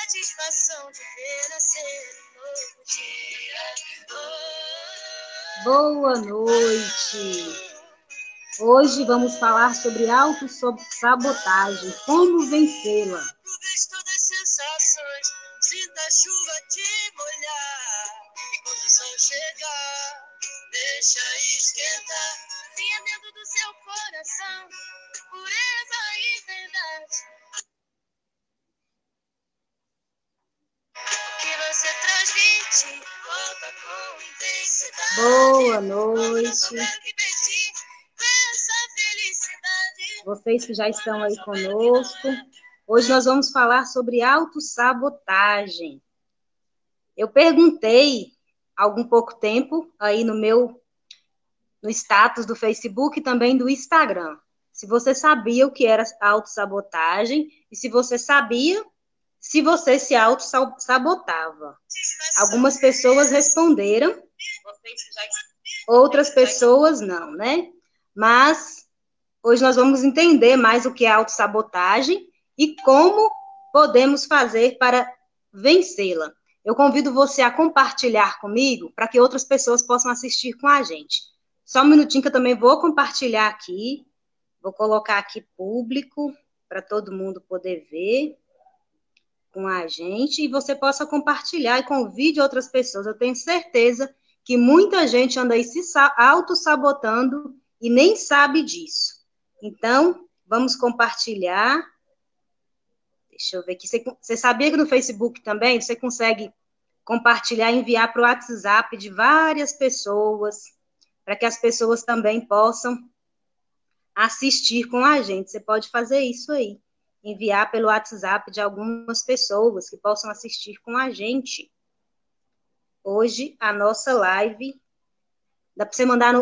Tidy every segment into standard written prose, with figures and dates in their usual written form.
satisfação de renascer um novo dia. Boa noite! Hoje vamos falar sobre autossabotagem, como vencê-la. Aproveite todas as sensações, sinta a chuva te molhar. E quando o sol chegar, deixa esquentar. Vinha dentro do seu coração, pureza e verdade. O que você transmite, volta com intensidade. Boa noite! Essa felicidade. Vocês que já estão aí conosco. Hoje nós vamos falar sobre autossabotagem. Eu perguntei há algum pouco tempo aí no status do Facebook e também do Instagram, se você sabia o que era autossabotagem e se você sabia se você se autossabotava. Algumas pessoas responderam, outras pessoas não, né? Mas hoje nós vamos entender mais o que é autossabotagem e como podemos fazer para vencê-la. Eu convido você a compartilhar comigo para que outras pessoas possam assistir com a gente. Só um minutinho que eu também vou compartilhar aqui. Vou colocar aqui público para todo mundo poder ver com a gente e você possa compartilhar e convide outras pessoas. Eu tenho certeza que muita gente anda aí se autossabotando e nem sabe disso. Então, vamos compartilhar. Deixa eu ver aqui. Você sabia que no Facebook também você consegue compartilhar e enviar para o WhatsApp de várias pessoas, para que as pessoas também possam assistir com a gente. Você pode fazer isso aí. Enviar pelo WhatsApp de algumas pessoas que possam assistir com a gente. Hoje, a nossa live, dá para você mandar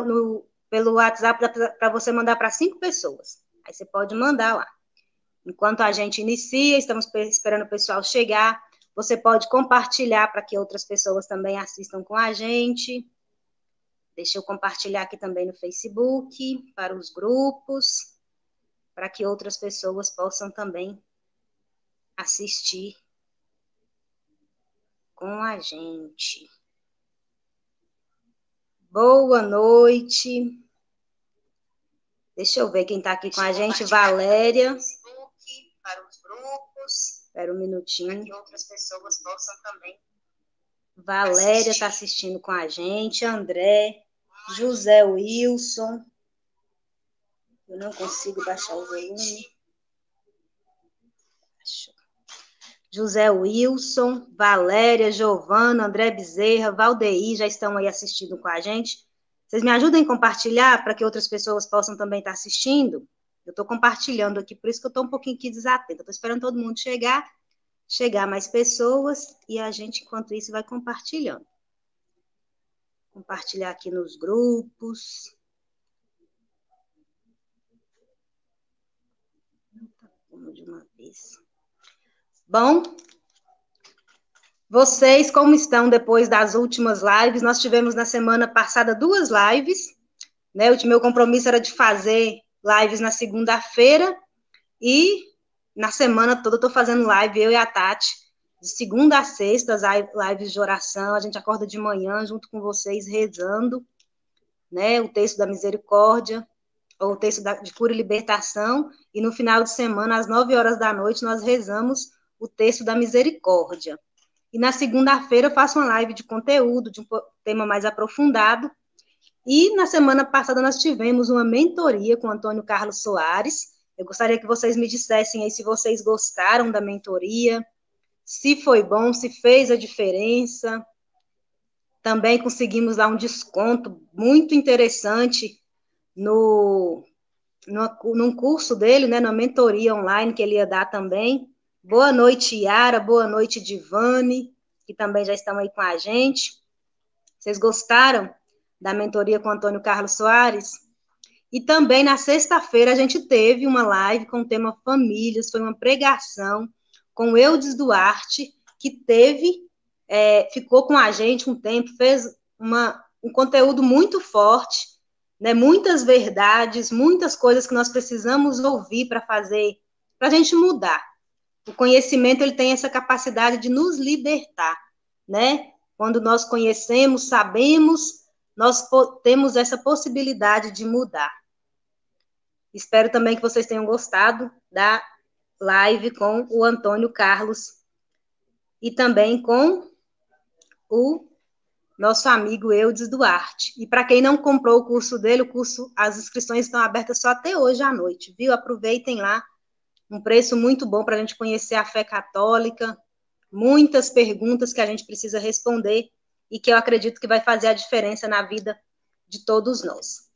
pelo WhatsApp, para você mandar para 5 pessoas. Aí você pode mandar lá. Enquanto a gente inicia, estamos esperando o pessoal chegar, você pode compartilhar para que outras pessoas também assistam com a gente. Deixa eu compartilhar aqui também no Facebook, para os grupos, para que outras pessoas possam também assistir com a gente. Boa noite. Deixa eu ver quem está aqui com a gente. Valéria. Para os grupos. Espera um minutinho. Para que outras pessoas possam também. Valéria está assistindo com a gente. André. José Wilson. Eu não consigo baixar o volume. José Wilson, Valéria, Giovana, André Bezerra, Valdeir já estão aí assistindo com a gente. Vocês me ajudem a compartilhar para que outras pessoas possam também estar assistindo? Eu estou compartilhando aqui, por isso que eu estou um pouquinho aqui desatenta. Estou esperando todo mundo chegar mais pessoas e a gente, enquanto isso, vai compartilhando. Compartilhar aqui nos grupos. De uma vez. Bom, vocês como estão depois das últimas lives? Nós tivemos na semana passada 2 lives, né? O meu compromisso era de fazer lives na segunda-feira e na semana toda eu estou fazendo live, eu e a Tati, de segunda a sexta, as lives de oração, a gente acorda de manhã junto com vocês rezando, né? O texto da misericórdia, ou o texto de cura e libertação, e no final de semana, às 9 horas da noite, nós rezamos o texto da misericórdia. E na segunda-feira eu faço uma live de conteúdo, de um tema mais aprofundado, e na semana passada nós tivemos uma mentoria com o Antônio Carlos Soares. Eu gostaria que vocês me dissessem aí se vocês gostaram da mentoria, se foi bom, se fez a diferença. Também conseguimos lá um desconto muito interessante num curso dele, né, na mentoria online que ele ia dar também. Boa noite, Yara, boa noite, Divane, que também já estão aí com a gente. Vocês gostaram da mentoria com o Antônio Carlos Soares? E também na sexta-feira a gente teve uma live com o tema famílias, foi uma pregação com o Eudes Duarte, que ficou com a gente um tempo, fez um conteúdo muito forte, né, muitas verdades, muitas coisas que nós precisamos ouvir para a gente mudar. O conhecimento, ele tem essa capacidade de nos libertar, né? Quando nós conhecemos, sabemos, nós temos essa possibilidade de mudar. Espero também que vocês tenham gostado da live com o Antônio Carlos e também com o nosso amigo Eudes Duarte. E para quem não comprou o curso dele, as inscrições estão abertas só até hoje à noite, viu? Aproveitem lá, um preço muito bom para a gente conhecer a fé católica, muitas perguntas que a gente precisa responder e que eu acredito que vai fazer a diferença na vida de todos nós.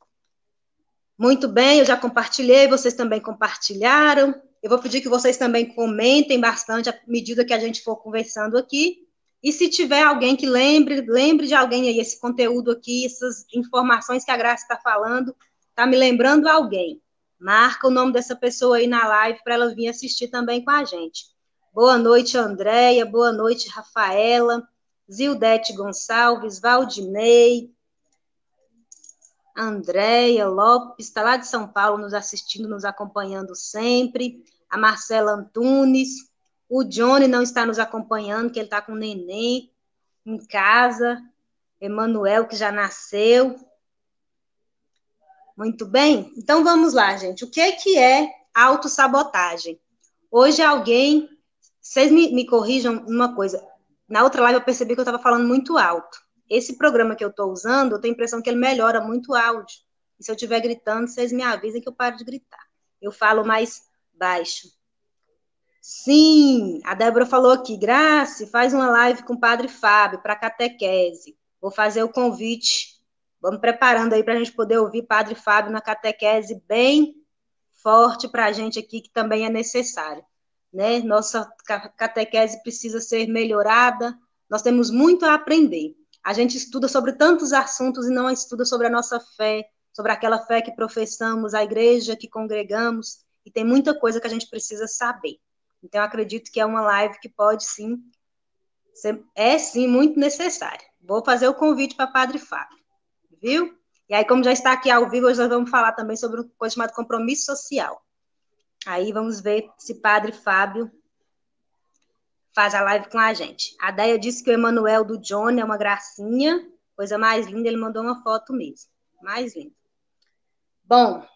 Muito bem, eu já compartilhei, vocês também compartilharam. Eu vou pedir que vocês também comentem bastante à medida que a gente for conversando aqui. E se tiver alguém que lembre de alguém aí, esse conteúdo aqui, essas informações que a Graça está falando, está me lembrando alguém. Marca o nome dessa pessoa aí na live para ela vir assistir também com a gente. Boa noite, Andréia. Boa noite, Rafaela. Zildete Gonçalves, Valdinei, Andréia Lopes, está lá de São Paulo nos assistindo, nos acompanhando sempre. A Marcela Antunes. O Johnny não está nos acompanhando, que ele está com o neném em casa. Emanuel, que já nasceu. Muito bem? Então, vamos lá, gente. O que é autossabotagem? Hoje alguém... Vocês me corrijam uma coisa. Na outra live eu percebi que eu estava falando muito alto. Esse programa que eu estou usando, eu tenho a impressão que ele melhora muito o áudio. E se eu estiver gritando, vocês me avisem que eu paro de gritar. Eu falo mais baixo. Sim, a Débora falou aqui, Grace, faz uma live com o Padre Fábio para catequese. Vou fazer o convite. Vamos preparando aí para a gente poder ouvir Padre Fábio na catequese bem forte para a gente aqui, que também é necessário. Né? Nossa catequese precisa ser melhorada. Nós temos muito a aprender. A gente estuda sobre tantos assuntos e não estuda sobre a nossa fé, sobre aquela fé que professamos, a igreja que congregamos, e tem muita coisa que a gente precisa saber. Então, eu acredito que é uma live que pode, sim, sim, muito necessária. Vou fazer o convite para Padre Fábio, viu? E aí, como já está aqui ao vivo, hoje nós vamos falar também sobre uma coisa chamada compromisso social. Aí, vamos ver se Padre Fábio faz a live com a gente. A Deia disse que o Emanuel do Johnny é uma gracinha, coisa mais linda, ele mandou uma foto mesmo. Mais linda. Bom,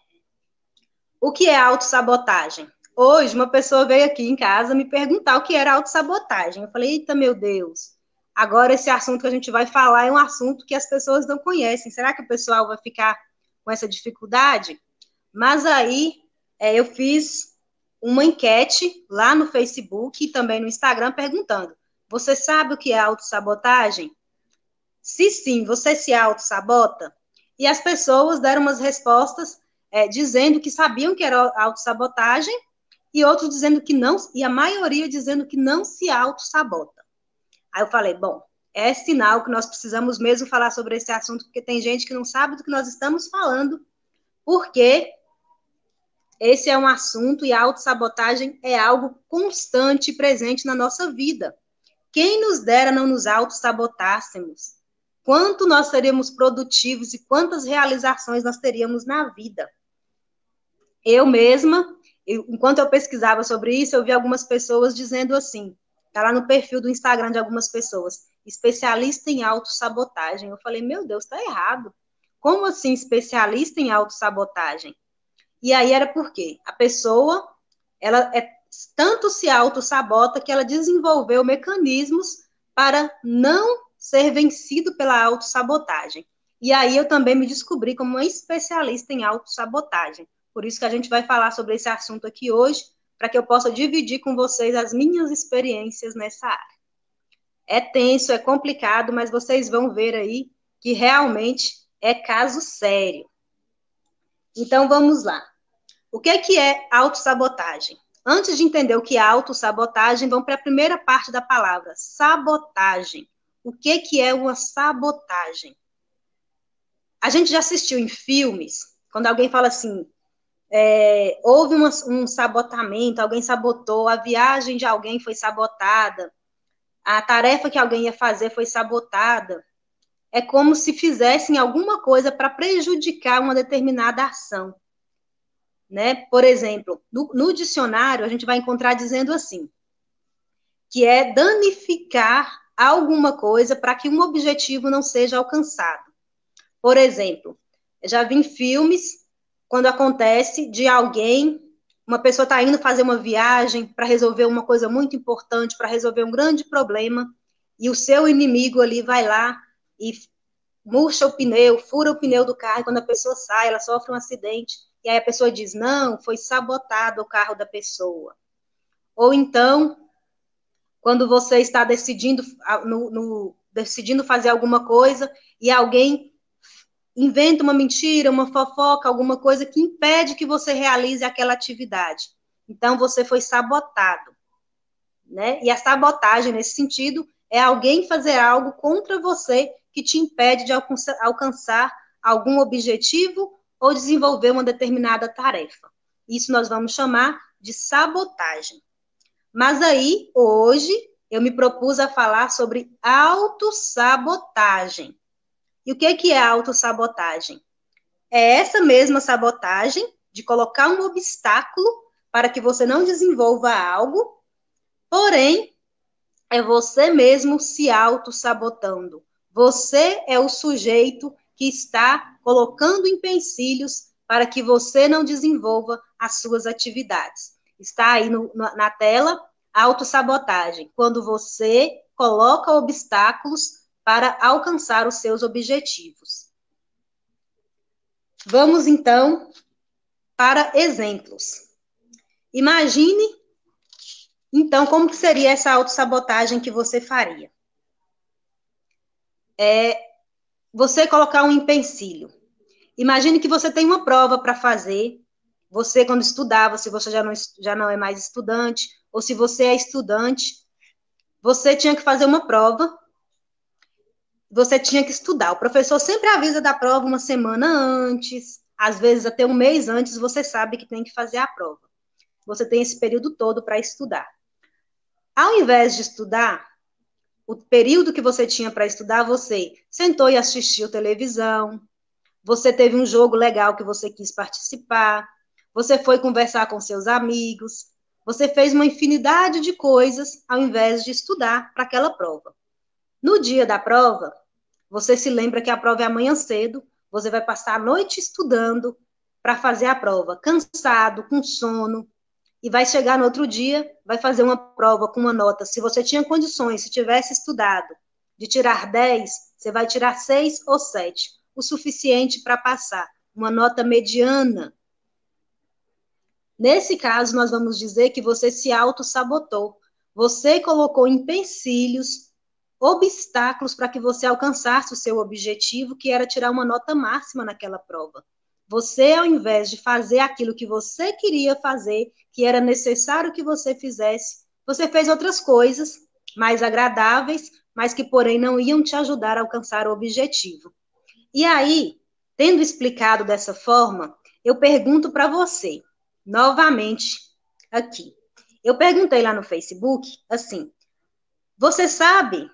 o que é autossabotagem? Hoje, uma pessoa veio aqui em casa me perguntar o que era autossabotagem. Eu falei, eita, meu Deus, agora esse assunto que a gente vai falar é um assunto que as pessoas não conhecem. Será que o pessoal vai ficar com essa dificuldade? Mas aí, eu fiz uma enquete lá no Facebook e também no Instagram perguntando, você sabe o que é autossabotagem? Se sim, você se autossabota? E as pessoas deram umas respostas dizendo que sabiam que era autossabotagem e outros dizendo que não, e a maioria dizendo que não se autossabota. Aí eu falei, bom, é sinal que nós precisamos mesmo falar sobre esse assunto, porque tem gente que não sabe do que nós estamos falando, porque esse é um assunto e a autossabotagem é algo constante e presente na nossa vida. Quem nos dera não nos autossabotássemos? Quanto nós seríamos produtivos e quantas realizações nós teríamos na vida? Eu mesma, enquanto eu pesquisava sobre isso, eu vi algumas pessoas dizendo assim, tá lá no perfil do Instagram de algumas pessoas, especialista em autossabotagem. Eu falei, meu Deus, tá errado. Como assim especialista em autossabotagem? E aí era porque a pessoa, ela tanto se autossabota que ela desenvolveu mecanismos para não ser vencido pela autossabotagem. E aí eu também me descobri como uma especialista em autossabotagem. Por isso que a gente vai falar sobre esse assunto aqui hoje, para que eu possa dividir com vocês as minhas experiências nessa área. É tenso, é complicado, mas vocês vão ver aí que realmente é caso sério. Então, vamos lá. O que é autossabotagem? Antes de entender o que é autossabotagem, vamos para a primeira parte da palavra, sabotagem. O que é uma sabotagem? A gente já assistiu em filmes, quando alguém fala assim, houve um sabotamento, alguém sabotou, a viagem de alguém foi sabotada, a tarefa que alguém ia fazer foi sabotada. É como se fizessem alguma coisa para prejudicar uma determinada ação. Né? Por exemplo, no dicionário, a gente vai encontrar dizendo assim, que é danificar alguma coisa para que um objetivo não seja alcançado. Por exemplo, eu já vi em filmes quando acontece de alguém, uma pessoa está indo fazer uma viagem para resolver uma coisa muito importante, para resolver um grande problema, e o seu inimigo ali vai lá e murcha o pneu, fura o pneu do carro, e quando a pessoa sai, ela sofre um acidente, e aí a pessoa diz, não, foi sabotado o carro da pessoa. Ou então, quando você está decidindo fazer alguma coisa, e alguém inventa uma mentira, uma fofoca, alguma coisa que impede que você realize aquela atividade. Então, você foi sabotado, né? E a sabotagem, nesse sentido, é alguém fazer algo contra você que te impede de alcançar algum objetivo ou desenvolver uma determinada tarefa. Isso nós vamos chamar de sabotagem. Mas aí, hoje, eu me propus a falar sobre autossabotagem. E o que é autossabotagem? É essa mesma sabotagem de colocar um obstáculo para que você não desenvolva algo, porém, é você mesmo se autossabotando. Você é o sujeito que está colocando empecilhos para que você não desenvolva as suas atividades. Está aí na tela, autossabotagem, quando você coloca obstáculos para alcançar os seus objetivos. Vamos, então, para exemplos. Imagine, então, como que seria essa autossabotagem que você faria? Você colocar um empecilho. Imagine que você tem uma prova para fazer. Você, quando estudava, se você já não é mais estudante, ou se você é estudante, você tinha que fazer uma prova, você tinha que estudar. O professor sempre avisa da prova uma semana antes, às vezes até um mês antes, você sabe que tem que fazer a prova. Você tem esse período todo para estudar. Ao invés de estudar, o período que você tinha para estudar, você sentou e assistiu televisão, você teve um jogo legal que você quis participar, você foi conversar com seus amigos, você fez uma infinidade de coisas ao invés de estudar para aquela prova. No dia da prova, você se lembra que a prova é amanhã cedo, você vai passar a noite estudando para fazer a prova, cansado, com sono, e vai chegar no outro dia, vai fazer uma prova com uma nota. Se você tinha condições, se tivesse estudado, de tirar 10, você vai tirar 6 ou 7, o suficiente para passar, uma nota mediana. Nesse caso, nós vamos dizer que você se auto-sabotou. Você colocou empecilhos, obstáculos para que você alcançasse o seu objetivo, que era tirar uma nota máxima naquela prova. Você, ao invés de fazer aquilo que você queria fazer, que era necessário que você fizesse, você fez outras coisas mais agradáveis, mas que, porém, não iam te ajudar a alcançar o objetivo. E aí, tendo explicado dessa forma, eu pergunto para você, novamente, aqui. Eu perguntei lá no Facebook, assim, você sabe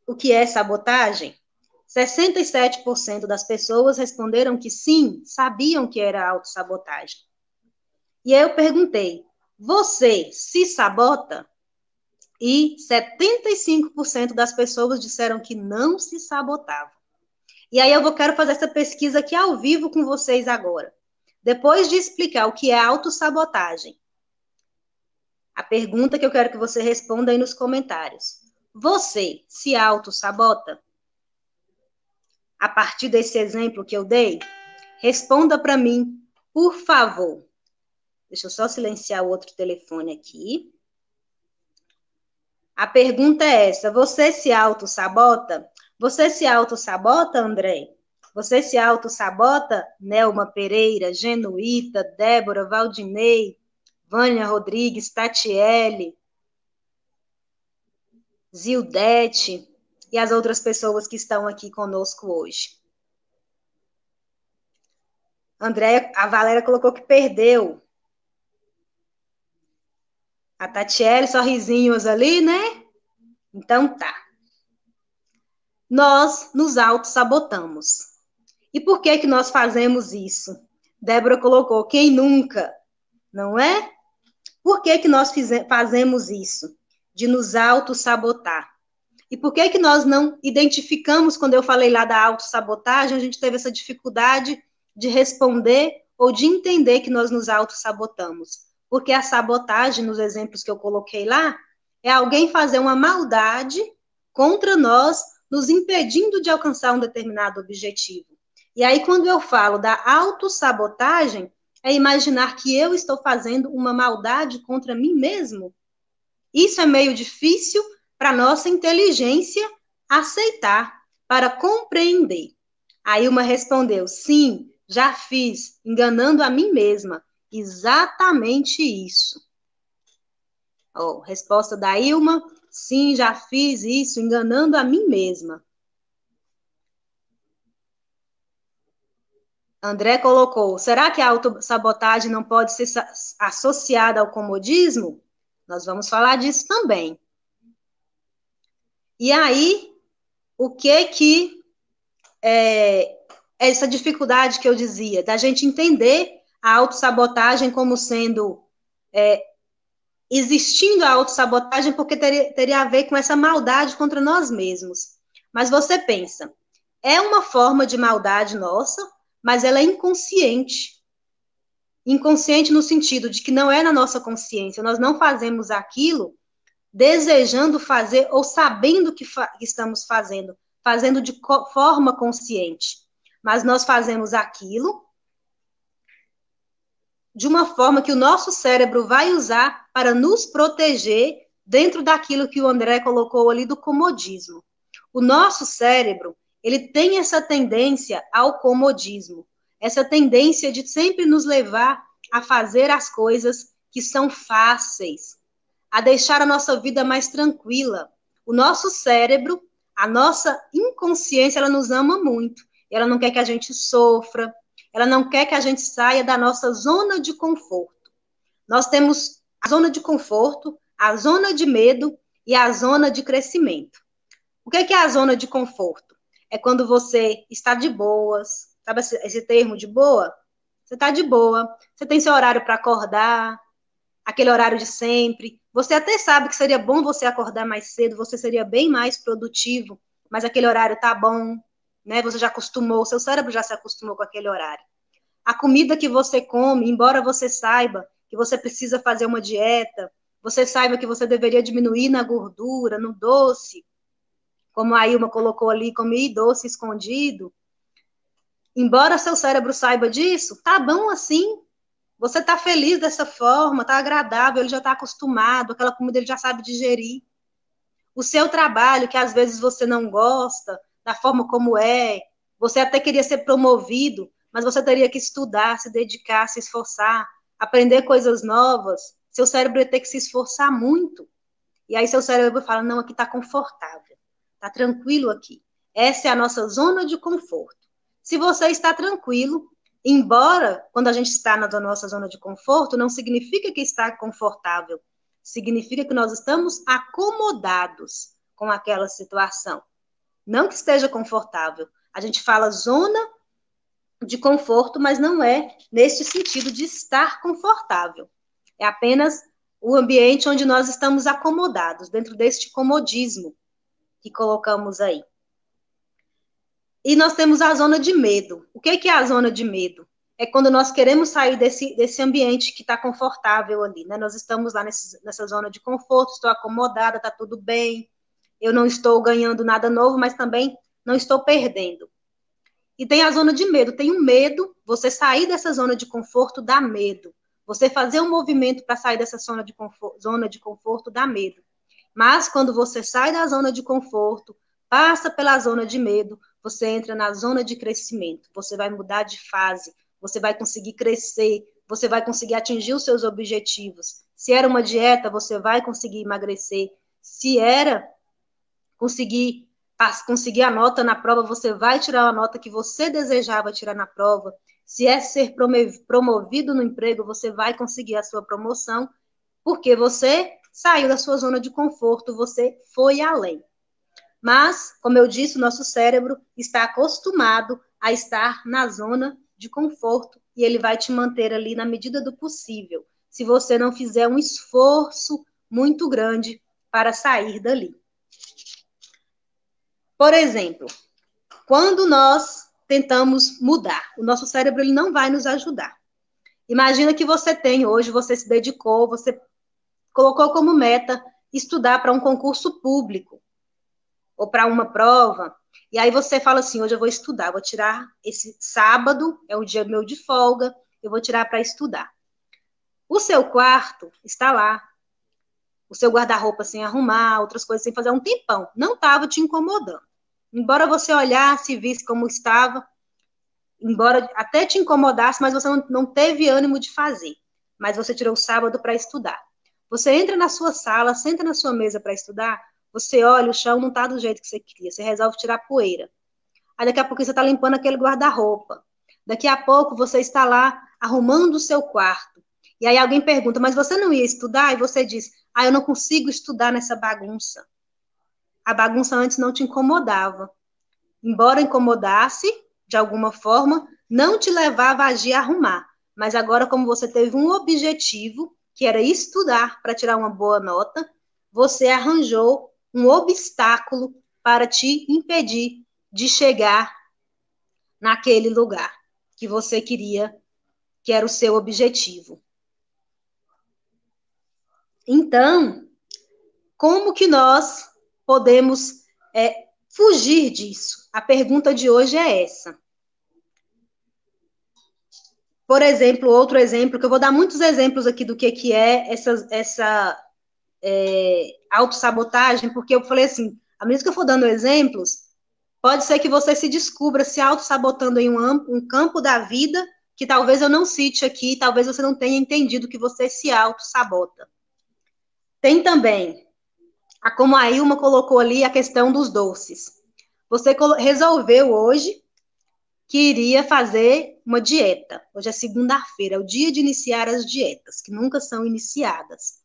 o que é sabotagem? 67% das pessoas responderam que sim, sabiam que era autossabotagem. E aí eu perguntei, você se sabota? E 75% das pessoas disseram que não se sabotavam. E aí quero fazer essa pesquisa aqui ao vivo com vocês agora. Depois de explicar o que é autossabotagem, a pergunta que eu quero que você responda aí nos comentários. Você se autossabota? A partir desse exemplo que eu dei, responda para mim, por favor. Deixa eu só silenciar o outro telefone aqui. A pergunta é essa, você se autossabota? Você se autossabota, André? Você se autossabota, Nelma Pereira, Genuíta, Débora, Valdinei, Vânia Rodrigues, Tatiele, Zildete e as outras pessoas que estão aqui conosco hoje. André, a Valéria colocou que perdeu. A Tatiele, sorrisinhos ali, né? Então tá. Nós nos autossabotamos. E por que que nós fazemos isso? Débora colocou, quem nunca? Não é? Por que que nós fazemos isso? de nos autossabotar. E por que que nós não identificamos, quando eu falei lá da autossabotagem, a gente teve essa dificuldade de responder ou de entender que nós nos autossabotamos? Porque a sabotagem, nos exemplos que eu coloquei lá, é alguém fazer uma maldade contra nós, nos impedindo de alcançar um determinado objetivo. E aí, quando eu falo da autossabotagem, é imaginar que eu estou fazendo uma maldade contra mim mesmo. Isso é meio difícil para nossa inteligência aceitar, para compreender. Aí uma respondeu, sim, já fiz, enganando a mim mesma. Exatamente isso. Resposta da Ilma, sim, já fiz isso, enganando a mim mesma. André colocou, será que a autossabotagem não pode ser associada ao comodismo? Nós vamos falar disso também. E aí, o que essa dificuldade que eu dizia, da gente entender a autossabotagem como sendo, existindo a autossabotagem, porque teria a ver com essa maldade contra nós mesmos. Mas você pensa, é uma forma de maldade nossa, mas ela é inconsciente. Inconsciente no sentido de que não é na nossa consciência, nós não fazemos aquilo desejando fazer ou sabendo que estamos fazendo de forma consciente. Mas nós fazemos aquilo de uma forma que o nosso cérebro vai usar para nos proteger dentro daquilo que o André colocou ali do comodismo. O nosso cérebro, ele tem essa tendência ao comodismo, essa tendência de sempre nos levar a fazer as coisas que são fáceis, a deixar a nossa vida mais tranquila. O nosso cérebro, a nossa inconsciência, ela nos ama muito. Ela não quer que a gente sofra, ela não quer que a gente saia da nossa zona de conforto. Nós temos a zona de conforto, a zona de medo e a zona de crescimento. O que é a zona de conforto? É quando você está de boas, sabe esse termo de boa? Você está de boa, você tem seu horário para acordar, aquele horário de sempre. Você até sabe que seria bom você acordar mais cedo, você seria bem mais produtivo, mas aquele horário tá bom, né? Você já acostumou, seu cérebro já se acostumou com aquele horário. A comida que você come, embora você saiba que você precisa fazer uma dieta, você saiba que você deveria diminuir na gordura, no doce, como a Ilma colocou ali, comer doce escondido, embora seu cérebro saiba disso, tá bom assim. Você tá feliz dessa forma, tá agradável, ele já tá acostumado, aquela comida ele já sabe digerir. O seu trabalho, que às vezes você não gosta, da forma como é, você até queria ser promovido, mas você teria que estudar, se dedicar, se esforçar, aprender coisas novas. Seu cérebro ia ter que se esforçar muito. E aí seu cérebro fala, não, aqui tá confortável, tá tranquilo aqui. Essa é a nossa zona de conforto. Se você está tranquilo, embora, quando a gente está na nossa zona de conforto, não significa que está confortável. Significa que nós estamos acomodados com aquela situação. Não que esteja confortável. A gente fala zona de conforto, mas não é neste sentido de estar confortável. É apenas o ambiente onde nós estamos acomodados, dentro deste comodismo que colocamos aí. E nós temos a zona de medo. O que é a zona de medo? É quando nós queremos sair desse ambiente que está confortável ali, né? Nós estamos lá nessa zona de conforto, estou acomodada, está tudo bem, eu não estou ganhando nada novo, mas também não estou perdendo. E tem a zona de medo. Tem um medo, você sair dessa zona de conforto dá medo. Você fazer um movimento para sair dessa zona de conforto dá medo. Mas quando você sai da zona de conforto, passa pela zona de medo, você entra na zona de crescimento. Você vai mudar de fase, você vai conseguir crescer, você vai conseguir atingir os seus objetivos. Se era uma dieta, você vai conseguir emagrecer. Se era conseguir a nota na prova, você vai tirar a nota que você desejava tirar na prova. Se é ser promovido no emprego, você vai conseguir a sua promoção, porque você saiu da sua zona de conforto, você foi além. Mas, como eu disse, o nosso cérebro está acostumado a estar na zona de conforto e ele vai te manter ali na medida do possível. Se você não fizer um esforço muito grande para sair dali. Por exemplo, quando nós tentamos mudar, o nosso cérebro ele não vai nos ajudar. Imagina que você tem hoje, você se dedicou, você colocou como meta estudar para um concurso público ou para uma prova, e aí você fala assim, hoje eu vou estudar, vou tirar esse sábado, é o dia meu de folga, eu vou tirar para estudar. O seu quarto está lá, o seu guarda-roupa sem arrumar, outras coisas sem fazer há um tempão, não estava te incomodando. Embora você olhasse e visse como estava, embora até te incomodasse, mas você não teve ânimo de fazer. Mas você tirou o sábado para estudar. Você entra na sua sala, senta na sua mesa para estudar, você olha, o chão não está do jeito que você queria, você resolve tirar poeira. Aí daqui a pouco você está limpando aquele guarda-roupa. Daqui a pouco você está lá arrumando o seu quarto. E aí alguém pergunta, mas você não ia estudar? E você diz, eu não consigo estudar nessa bagunça. A bagunça antes não te incomodava. Embora incomodasse, de alguma forma, não te levava a agir a arrumar. Mas agora, como você teve um objetivo, que era estudar para tirar uma boa nota, você arranjou um obstáculo para te impedir de chegar naquele lugar que você queria, que era o seu objetivo. Então, como que nós podemos fugir disso? A pergunta de hoje é essa. Por exemplo, outro exemplo, que eu vou dar muitos exemplos aqui do que é essa autossabotagem, porque eu falei assim, à medida que eu for dando exemplos, pode ser que você se descubra se autossabotando em um campo da vida que talvez eu não cite aqui, talvez você não tenha entendido que você se autossabota. Tem também, como a Ilma colocou ali, a questão dos doces. Você resolveu hoje que iria fazer uma dieta. Hoje é segunda-feira, é o dia de iniciar as dietas, que nunca são iniciadas.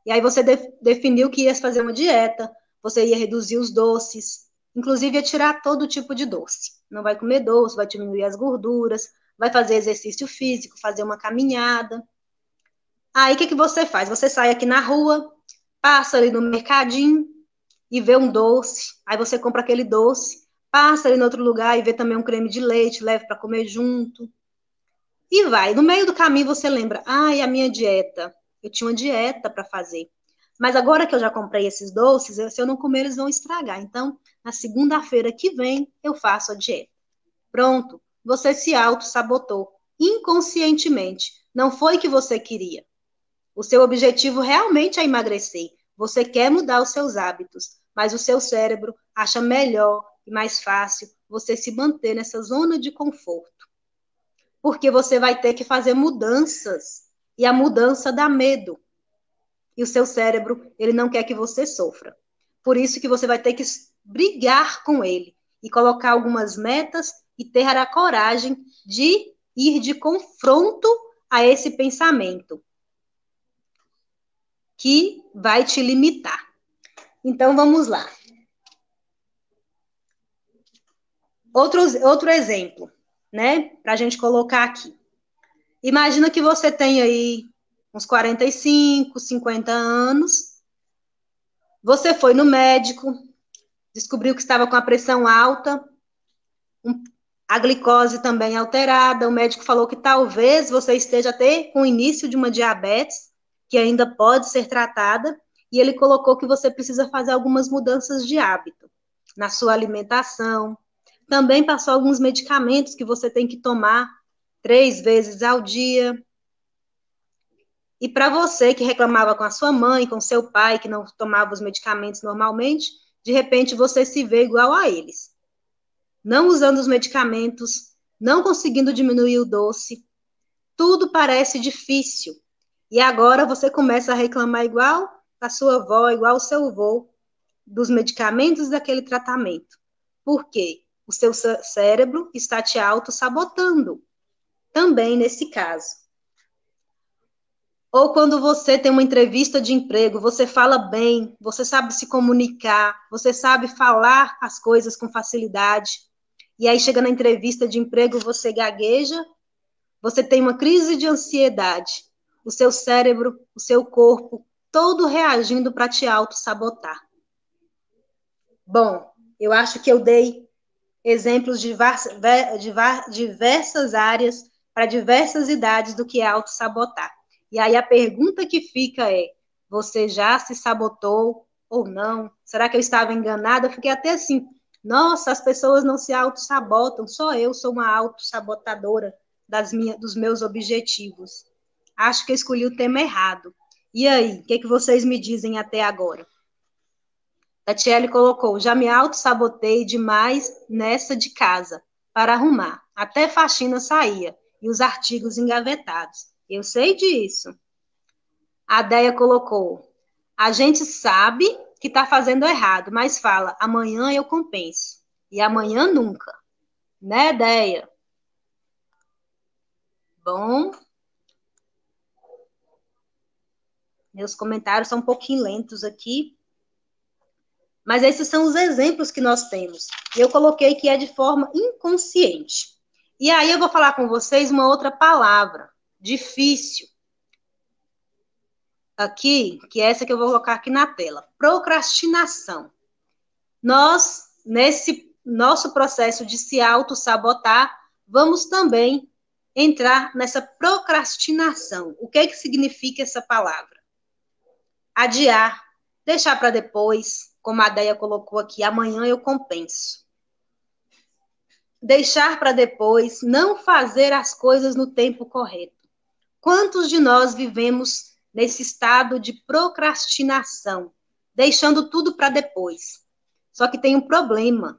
E aí você definiu que ia fazer uma dieta, você ia reduzir os doces, inclusive ia tirar todo tipo de doce. Não vai comer doce, vai diminuir as gorduras, vai fazer exercício físico, fazer uma caminhada. Aí o que você faz? Você sai aqui na rua, passa ali no mercadinho e vê um doce, aí você compra aquele doce, passa ali no outro lugar e vê também um creme de leite, leva para comer junto. E vai. No meio do caminho você lembra, a minha dieta. Eu tinha uma dieta para fazer. Mas agora que eu já comprei esses doces, se eu não comer, eles vão estragar. Então, na segunda-feira que vem, eu faço a dieta. Pronto. Você se auto-sabotou. Inconscientemente. Não foi o que você queria. O seu objetivo realmente é emagrecer. Você quer mudar os seus hábitos. Mas o seu cérebro acha melhor e mais fácil você se manter nessa zona de conforto. Porque você vai ter que fazer mudanças. E a mudança dá medo. E o seu cérebro, ele não quer que você sofra. Por isso que você vai ter que brigar com ele. E colocar algumas metas e ter a coragem de ir de confronto a esse pensamento. Que vai te limitar. Então, vamos lá. Outro exemplo, né? Para a gente colocar aqui. Imagina que você tem aí uns 45, 50 anos. Você foi no médico, descobriu que estava com a pressão alta, a glicose também alterada. O médico falou que talvez você esteja até com o início de uma diabetes, que ainda pode ser tratada, e ele colocou que você precisa fazer algumas mudanças de hábito na sua alimentação. Também passou alguns medicamentos que você tem que tomar 3 vezes ao dia. E para você que reclamava com a sua mãe, com seu pai, que não tomava os medicamentos normalmente, de repente você se vê igual a eles. Não usando os medicamentos, não conseguindo diminuir o doce. Tudo parece difícil. E agora você começa a reclamar igual a sua avó, igual o seu avô, dos medicamentos daquele tratamento. Por quê? O seu cérebro está te auto-sabotando. Também nesse caso. Ou quando você tem uma entrevista de emprego, você fala bem, você sabe se comunicar, você sabe falar as coisas com facilidade, e aí chega na entrevista de emprego, você gagueja, você tem uma crise de ansiedade, o seu cérebro, o seu corpo todo reagindo para te auto-sabotar. Bom, eu acho que eu dei exemplos de diversas áreas, para diversas idades do que é auto-sabotar. E aí a pergunta que fica é, você já se sabotou ou não? Será que eu estava enganada? Eu fiquei até assim, nossa, as pessoas não se auto-sabotam, só eu sou uma auto-sabotadora dos meus objetivos. Acho que eu escolhi o tema errado. E aí, o que vocês me dizem até agora? Tatiele colocou, já me auto-sabotei demais nessa de casa, para arrumar. Até faxina saía, e os artigos engavetados. Eu sei disso. A Deia colocou, a gente sabe que está fazendo errado, mas fala, amanhã eu compenso. E amanhã nunca. Né, Deia? Bom. Meus comentários são um pouquinho lentos aqui. Mas esses são os exemplos que nós temos. Eu coloquei que é de forma inconsciente. E aí eu vou falar com vocês uma outra palavra, difícil. Aqui, que é essa que eu vou colocar aqui na tela. Procrastinação. Nós, nesse nosso processo de se auto-sabotar, vamos também entrar nessa procrastinação. O que significa essa palavra? Adiar, deixar para depois, como a Deia colocou aqui, amanhã eu compenso. Deixar para depois, não fazer as coisas no tempo correto. Quantos de nós vivemos nesse estado de procrastinação, deixando tudo para depois? Só que tem um problema.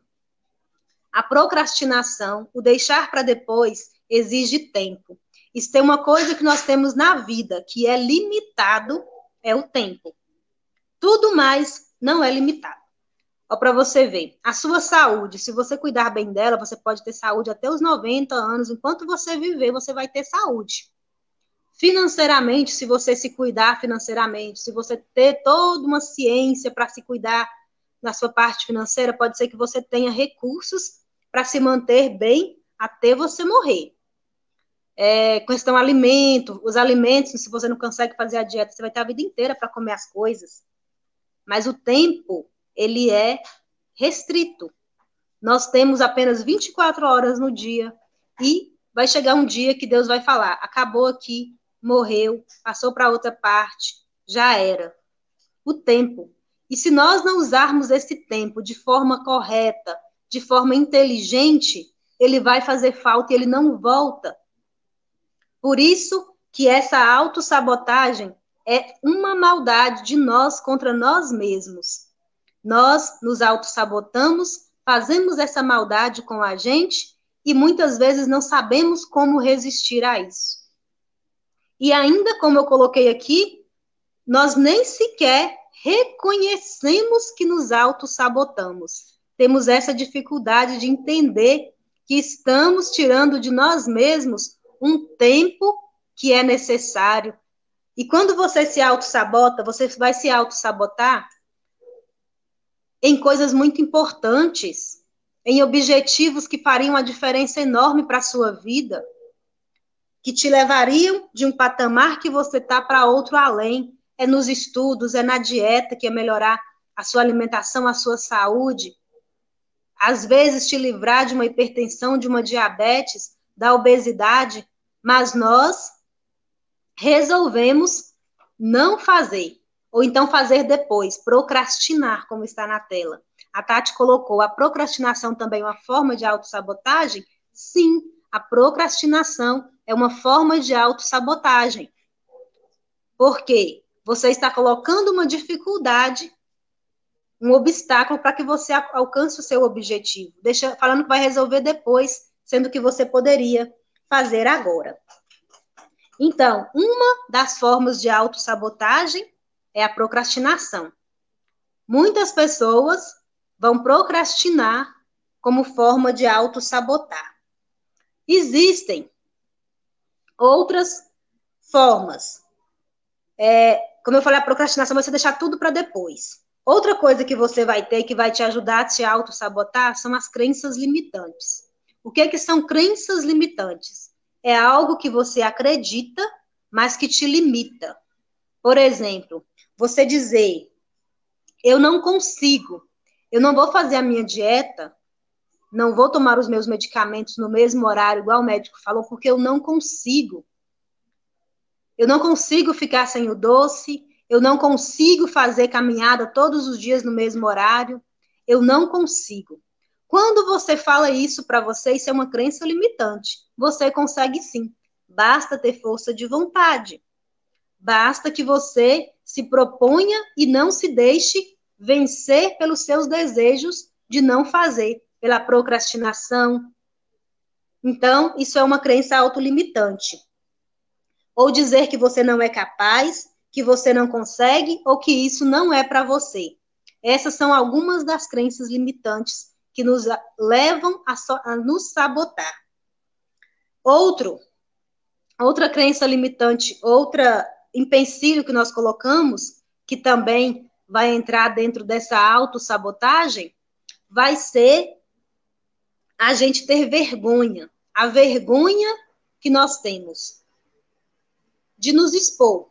A procrastinação, o deixar para depois, exige tempo. E se tem uma coisa que nós temos na vida que é limitado, é o tempo. Tudo mais não é limitado. Ó, para você ver, a sua saúde, se você cuidar bem dela, você pode ter saúde até os 90 anos. Enquanto você viver, você vai ter saúde. Financeiramente, se você se cuidar financeiramente, se você ter toda uma ciência para se cuidar na sua parte financeira, pode ser que você tenha recursos para se manter bem até você morrer. Questão alimento, os alimentos, se você não consegue fazer a dieta, você vai ter a vida inteira para comer as coisas. Mas o tempo, ele é restrito. Nós temos apenas 24 horas no dia e vai chegar um dia que Deus vai falar, acabou aqui, morreu, passou para outra parte, já era. O tempo. E se nós não usarmos esse tempo de forma correta, de forma inteligente, ele vai fazer falta e ele não volta. Por isso que essa autossabotagem é uma maldade de nós contra nós mesmos. Nós nos autossabotamos, fazemos essa maldade com a gente e muitas vezes não sabemos como resistir a isso. E ainda, como eu coloquei aqui, nós nem sequer reconhecemos que nos autossabotamos. Temos essa dificuldade de entender que estamos tirando de nós mesmos um tempo que é necessário. E quando você se autossabota, você vai se autossabotar em coisas muito importantes, em objetivos que fariam uma diferença enorme para a sua vida, que te levariam de um patamar que você está para outro além. É nos estudos, é na dieta que é melhorar a sua alimentação, a sua saúde. Às vezes te livrar de uma hipertensão, de uma diabetes, da obesidade, mas nós resolvemos não fazer. Ou então fazer depois, procrastinar, como está na tela. A Tati colocou, a procrastinação também é uma forma de autossabotagem? Sim, a procrastinação é uma forma de autossabotagem. Por quê? Você está colocando uma dificuldade, um obstáculo para que você alcance o seu objetivo. Falando que vai resolver depois, sendo que você poderia fazer agora. Então, uma das formas de autossabotagem é a procrastinação. Muitas pessoas vão procrastinar como forma de autossabotar. Existem outras formas. Como eu falei, a procrastinação é você deixar tudo para depois. Outra coisa que você vai ter que vai te ajudar a te autossabotar são as crenças limitantes. O que são crenças limitantes? É algo que você acredita, mas que te limita. Por exemplo, você dizer, eu não consigo, eu não vou fazer a minha dieta, não vou tomar os meus medicamentos no mesmo horário, igual o médico falou, porque eu não consigo. Eu não consigo ficar sem o doce, eu não consigo fazer caminhada todos os dias no mesmo horário, eu não consigo. Quando você fala isso para você, isso é uma crença limitante. Você consegue sim. Basta ter força de vontade. Basta que você se proponha e não se deixe vencer pelos seus desejos de não fazer, pela procrastinação. Então, isso é uma crença autolimitante. Ou dizer que você não é capaz, que você não consegue, ou que isso não é para você. Essas são algumas das crenças limitantes que nos levam a nos sabotar. Outra crença limitante, outra empecilho que nós colocamos, que também vai entrar dentro dessa autossabotagem, vai ser a gente ter vergonha. A vergonha que nós temos de nos expor.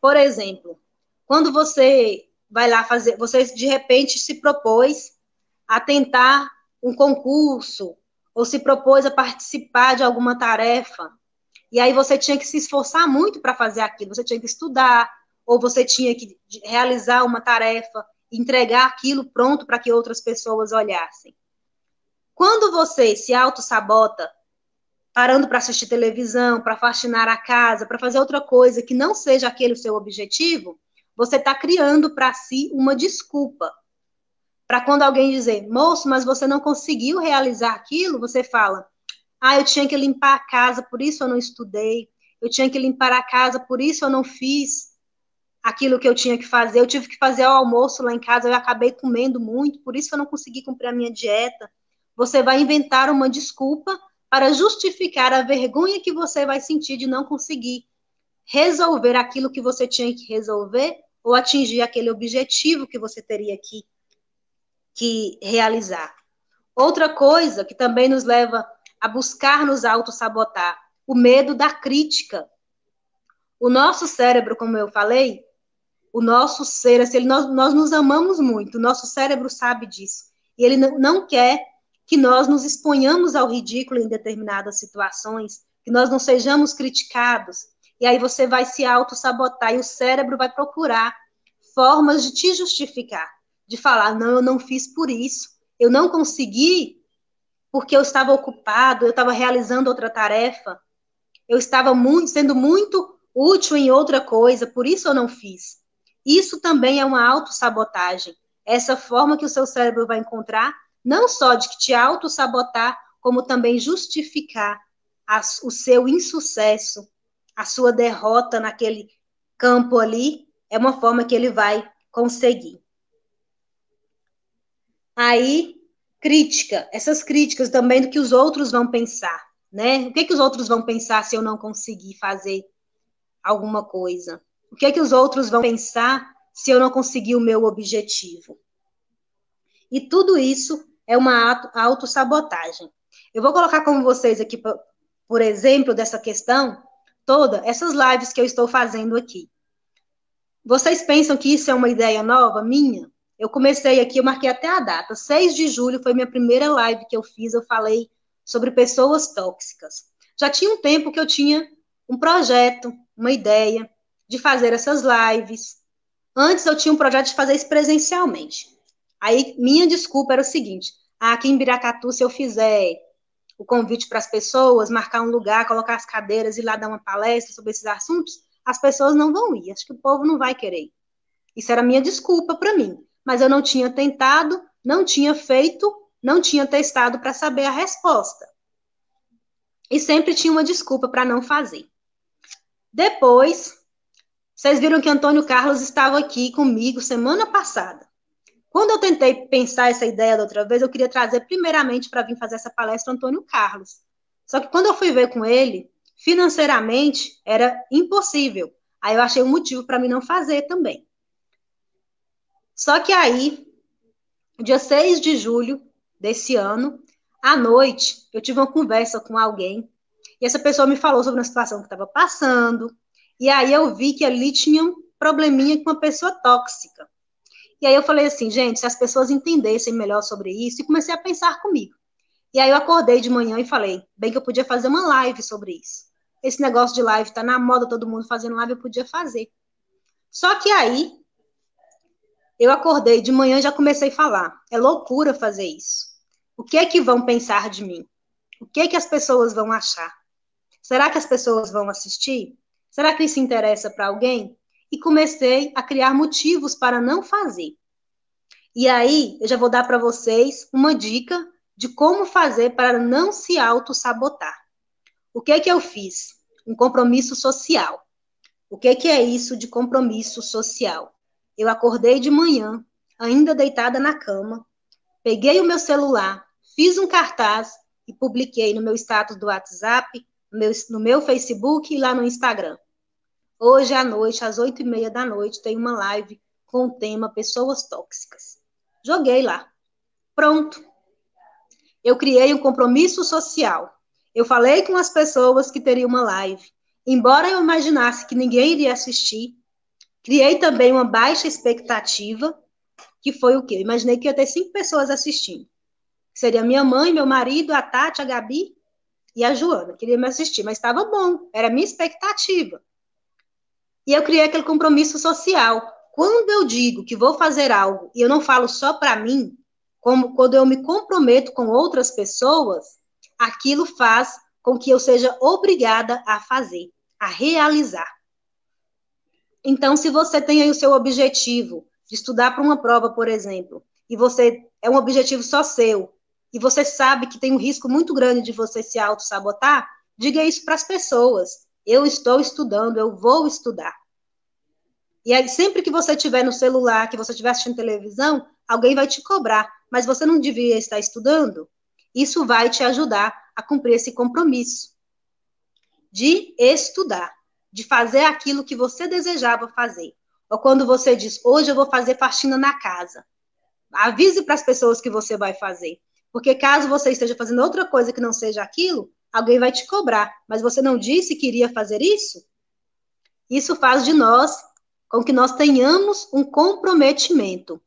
Por exemplo, quando você vai lá fazer, você de repente se propôs a tentar um concurso, ou se propôs a participar de alguma tarefa, e aí você tinha que se esforçar muito para fazer aquilo, você tinha que estudar, ou você tinha que realizar uma tarefa, entregar aquilo pronto para que outras pessoas olhassem. Quando você se auto-sabota, parando para assistir televisão, para faxinar a casa, para fazer outra coisa que não seja aquele o seu objetivo, você está criando para si uma desculpa. Para quando alguém dizer, moço, mas você não conseguiu realizar aquilo, você fala, eu tinha que limpar a casa, por isso eu não estudei, eu tinha que limpar a casa, por isso eu não fiz aquilo que eu tinha que fazer, eu tive que fazer o almoço lá em casa, eu acabei comendo muito, por isso eu não consegui cumprir a minha dieta. Você vai inventar uma desculpa para justificar a vergonha que você vai sentir de não conseguir resolver aquilo que você tinha que resolver ou atingir aquele objetivo que você teria que realizar. Outra coisa que também nos leva a buscar nos auto-sabotar, o medo da crítica. O nosso cérebro, como eu falei, o nosso ser, assim, nós nos amamos muito, o nosso cérebro sabe disso, e ele não quer que nós nos exponhamos ao ridículo em determinadas situações, que nós não sejamos criticados, e aí você vai se auto-sabotar, e o cérebro vai procurar formas de te justificar, de falar, não, eu não fiz por isso, eu não consegui porque eu estava ocupado, eu estava realizando outra tarefa, eu estava sendo muito útil em outra coisa, por isso eu não fiz. Isso também é uma autossabotagem. Essa forma que o seu cérebro vai encontrar, não só de te autossabotar, como também justificar o seu insucesso, a sua derrota naquele campo ali, é uma forma que ele vai conseguir. Aí, crítica, essas críticas também do que os outros vão pensar, né? O que os outros vão pensar se eu não conseguir fazer alguma coisa? O que os outros vão pensar se eu não conseguir o meu objetivo? E tudo isso é uma autossabotagem. Eu vou colocar como vocês aqui, por exemplo, dessa questão toda, essas lives que eu estou fazendo aqui. Vocês pensam que isso é uma ideia nova, minha? Eu comecei aqui, eu marquei até a data, 6 de julho foi minha primeira live que eu fiz, eu falei sobre pessoas tóxicas. Já tinha um tempo que eu tinha um projeto, uma ideia de fazer essas lives. Antes eu tinha um projeto de fazer isso presencialmente. Aí minha desculpa era o seguinte, aqui em Biracatu, se eu fizer o convite para as pessoas, marcar um lugar, colocar as cadeiras e lá dar uma palestra sobre esses assuntos, as pessoas não vão ir, acho que o povo não vai querer. Isso era minha desculpa para mim. Mas eu não tinha tentado, não tinha feito, não tinha testado para saber a resposta. E sempre tinha uma desculpa para não fazer. Depois, vocês viram que Antônio Carlos estava aqui comigo semana passada. Quando eu tentei pensar essa ideia da outra vez, eu queria trazer primeiramente para vir fazer essa palestra o Antônio Carlos. Só que quando eu fui ver com ele, financeiramente era impossível. Aí eu achei um motivo para mim não fazer também. Só que aí, dia 6 de julho desse ano, à noite, eu tive uma conversa com alguém, e essa pessoa me falou sobre uma situação que estava passando, e aí eu vi que ali tinham probleminha com uma pessoa tóxica. E aí eu falei assim, gente, se as pessoas entendessem melhor sobre isso, e comecei a pensar comigo. E aí eu acordei de manhã e falei, bem que eu podia fazer uma live sobre isso. Esse negócio de live tá na moda, todo mundo fazendo live, eu podia fazer. Só que aí, eu acordei de manhã e já comecei a falar. É loucura fazer isso. O que é que vão pensar de mim? O que é que as pessoas vão achar? Será que as pessoas vão assistir? Será que isso interessa para alguém? E comecei a criar motivos para não fazer. E aí, eu já vou dar para vocês uma dica de como fazer para não se auto-sabotar. O que é que eu fiz? Um compromisso social. O que é isso de compromisso social? Eu acordei de manhã, ainda deitada na cama, peguei o meu celular, fiz um cartaz e publiquei no meu status do WhatsApp, no meu Facebook e lá no Instagram. Hoje à noite, às 8h30 da noite, tem uma live com o tema Pessoas Tóxicas. Joguei lá. Pronto. Eu criei um compromisso social. Eu falei com as pessoas que teria uma live. Embora eu imaginasse que ninguém iria assistir, criei também uma baixa expectativa, que foi o quê? Eu imaginei que ia ter 5 pessoas assistindo. Seria minha mãe, meu marido, a Tati, a Gabi e a Joana. Queria me assistir, mas estava bom. Era a minha expectativa. E eu criei aquele compromisso social. Quando eu digo que vou fazer algo e eu não falo só para mim, como quando eu me comprometo com outras pessoas, aquilo faz com que eu seja obrigada a fazer, a realizar. Então, se você tem aí o seu objetivo de estudar para uma prova, por exemplo, e você é um objetivo só seu, e você sabe que tem um risco muito grande de você se auto-sabotar, diga isso para as pessoas. Eu estou estudando, eu vou estudar. E aí, sempre que você estiver no celular, que você estiver assistindo televisão, alguém vai te cobrar, mas você não devia estar estudando? Isso vai te ajudar a cumprir esse compromisso de estudar, de fazer aquilo que você desejava fazer. Ou quando você diz, hoje eu vou fazer faxina na casa. Avise para as pessoas que você vai fazer. Porque caso você esteja fazendo outra coisa que não seja aquilo, alguém vai te cobrar. Mas você não disse que iria fazer isso? Isso faz de nós com que nós tenhamos um comprometimento.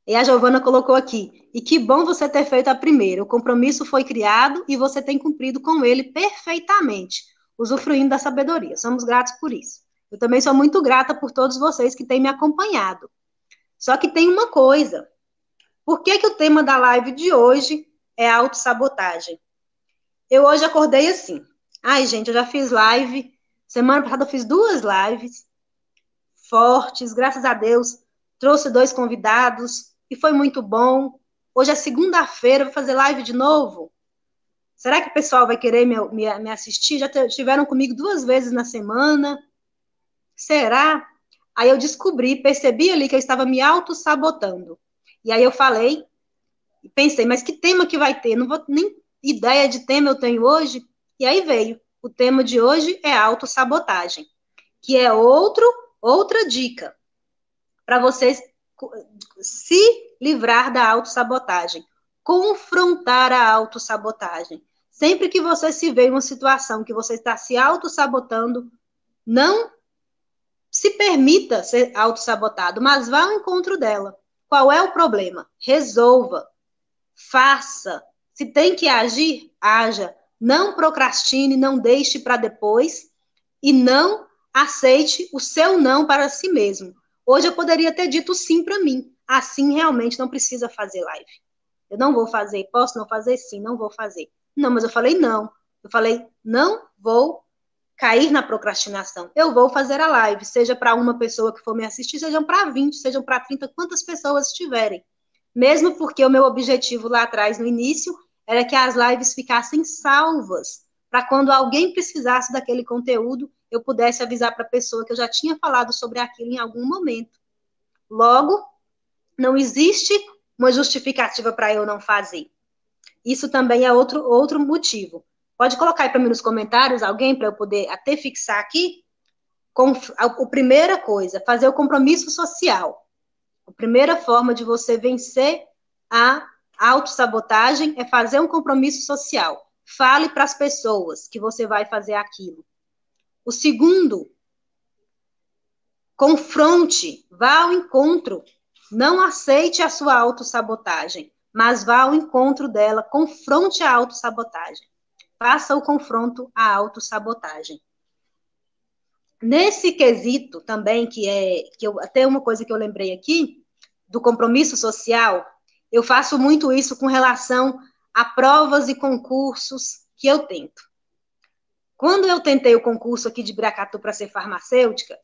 E a Giovana colocou aqui, e que bom você ter feito a primeira. O compromisso foi criado e você tem cumprido com ele perfeitamente, usufruindo da sabedoria. Somos gratos por isso. Eu também sou muito grata por todos vocês que têm me acompanhado. Só que tem uma coisa. Por que o tema da live de hoje é autossabotagem? Eu hoje acordei assim. Ai, gente, eu já fiz live. Semana passada eu fiz 2 lives fortes, graças a Deus. Trouxe 2 convidados e foi muito bom. Hoje é segunda-feira, vou fazer live de novo. Será que o pessoal vai querer me assistir? Já estiveram comigo 2 vezes na semana. Será? Aí eu descobri, percebi ali que eu estava me auto-sabotando. E aí eu falei, e pensei, mas que tema que vai ter? Não vou nem ideia de tema eu tenho hoje. E aí veio. O tema de hoje é autossabotagem, que é outra dica para vocês se livrar da autossabotagem, confrontar a autossabotagem. Sempre que você se vê em uma situação que você está se autossabotando, não se permita ser autossabotado, mas vá ao encontro dela. Qual é o problema? Resolva. Faça. Se tem que agir, haja. Não procrastine, não deixe para depois e não aceite o seu não para si mesmo. Hoje eu poderia ter dito sim para mim. Assim realmente não precisa fazer live. Eu não vou fazer. Posso não fazer? Sim, não vou fazer. Não, mas eu falei não. Eu falei, não vou cair na procrastinação. Eu vou fazer a live, seja para uma pessoa que for me assistir, sejam para 20, sejam para 30, quantas pessoas estiverem. Mesmo porque o meu objetivo lá atrás, no início, era que as lives ficassem salvas, para quando alguém precisasse daquele conteúdo, eu pudesse avisar para a pessoa que eu já tinha falado sobre aquilo em algum momento. Logo, não existe uma justificativa para eu não fazer. Isso também é outro motivo. Pode colocar aí para mim nos comentários alguém para eu poder até fixar aqui? A primeira coisa, fazer o compromisso social. A primeira forma de você vencer a autossabotagem é fazer um compromisso social. Fale para as pessoas que você vai fazer aquilo. O segundo Confronte, vá ao encontro. Não aceite a sua autossabotagem, mas vá ao encontro dela, confronte a autossabotagem. Faça o confronto à autossabotagem. Nesse quesito também, até uma coisa que eu lembrei aqui, do compromisso social, eu faço muito isso com relação a provas e concursos que eu tento. Quando eu tentei o concurso aqui de Biracatu para ser farmacêutica,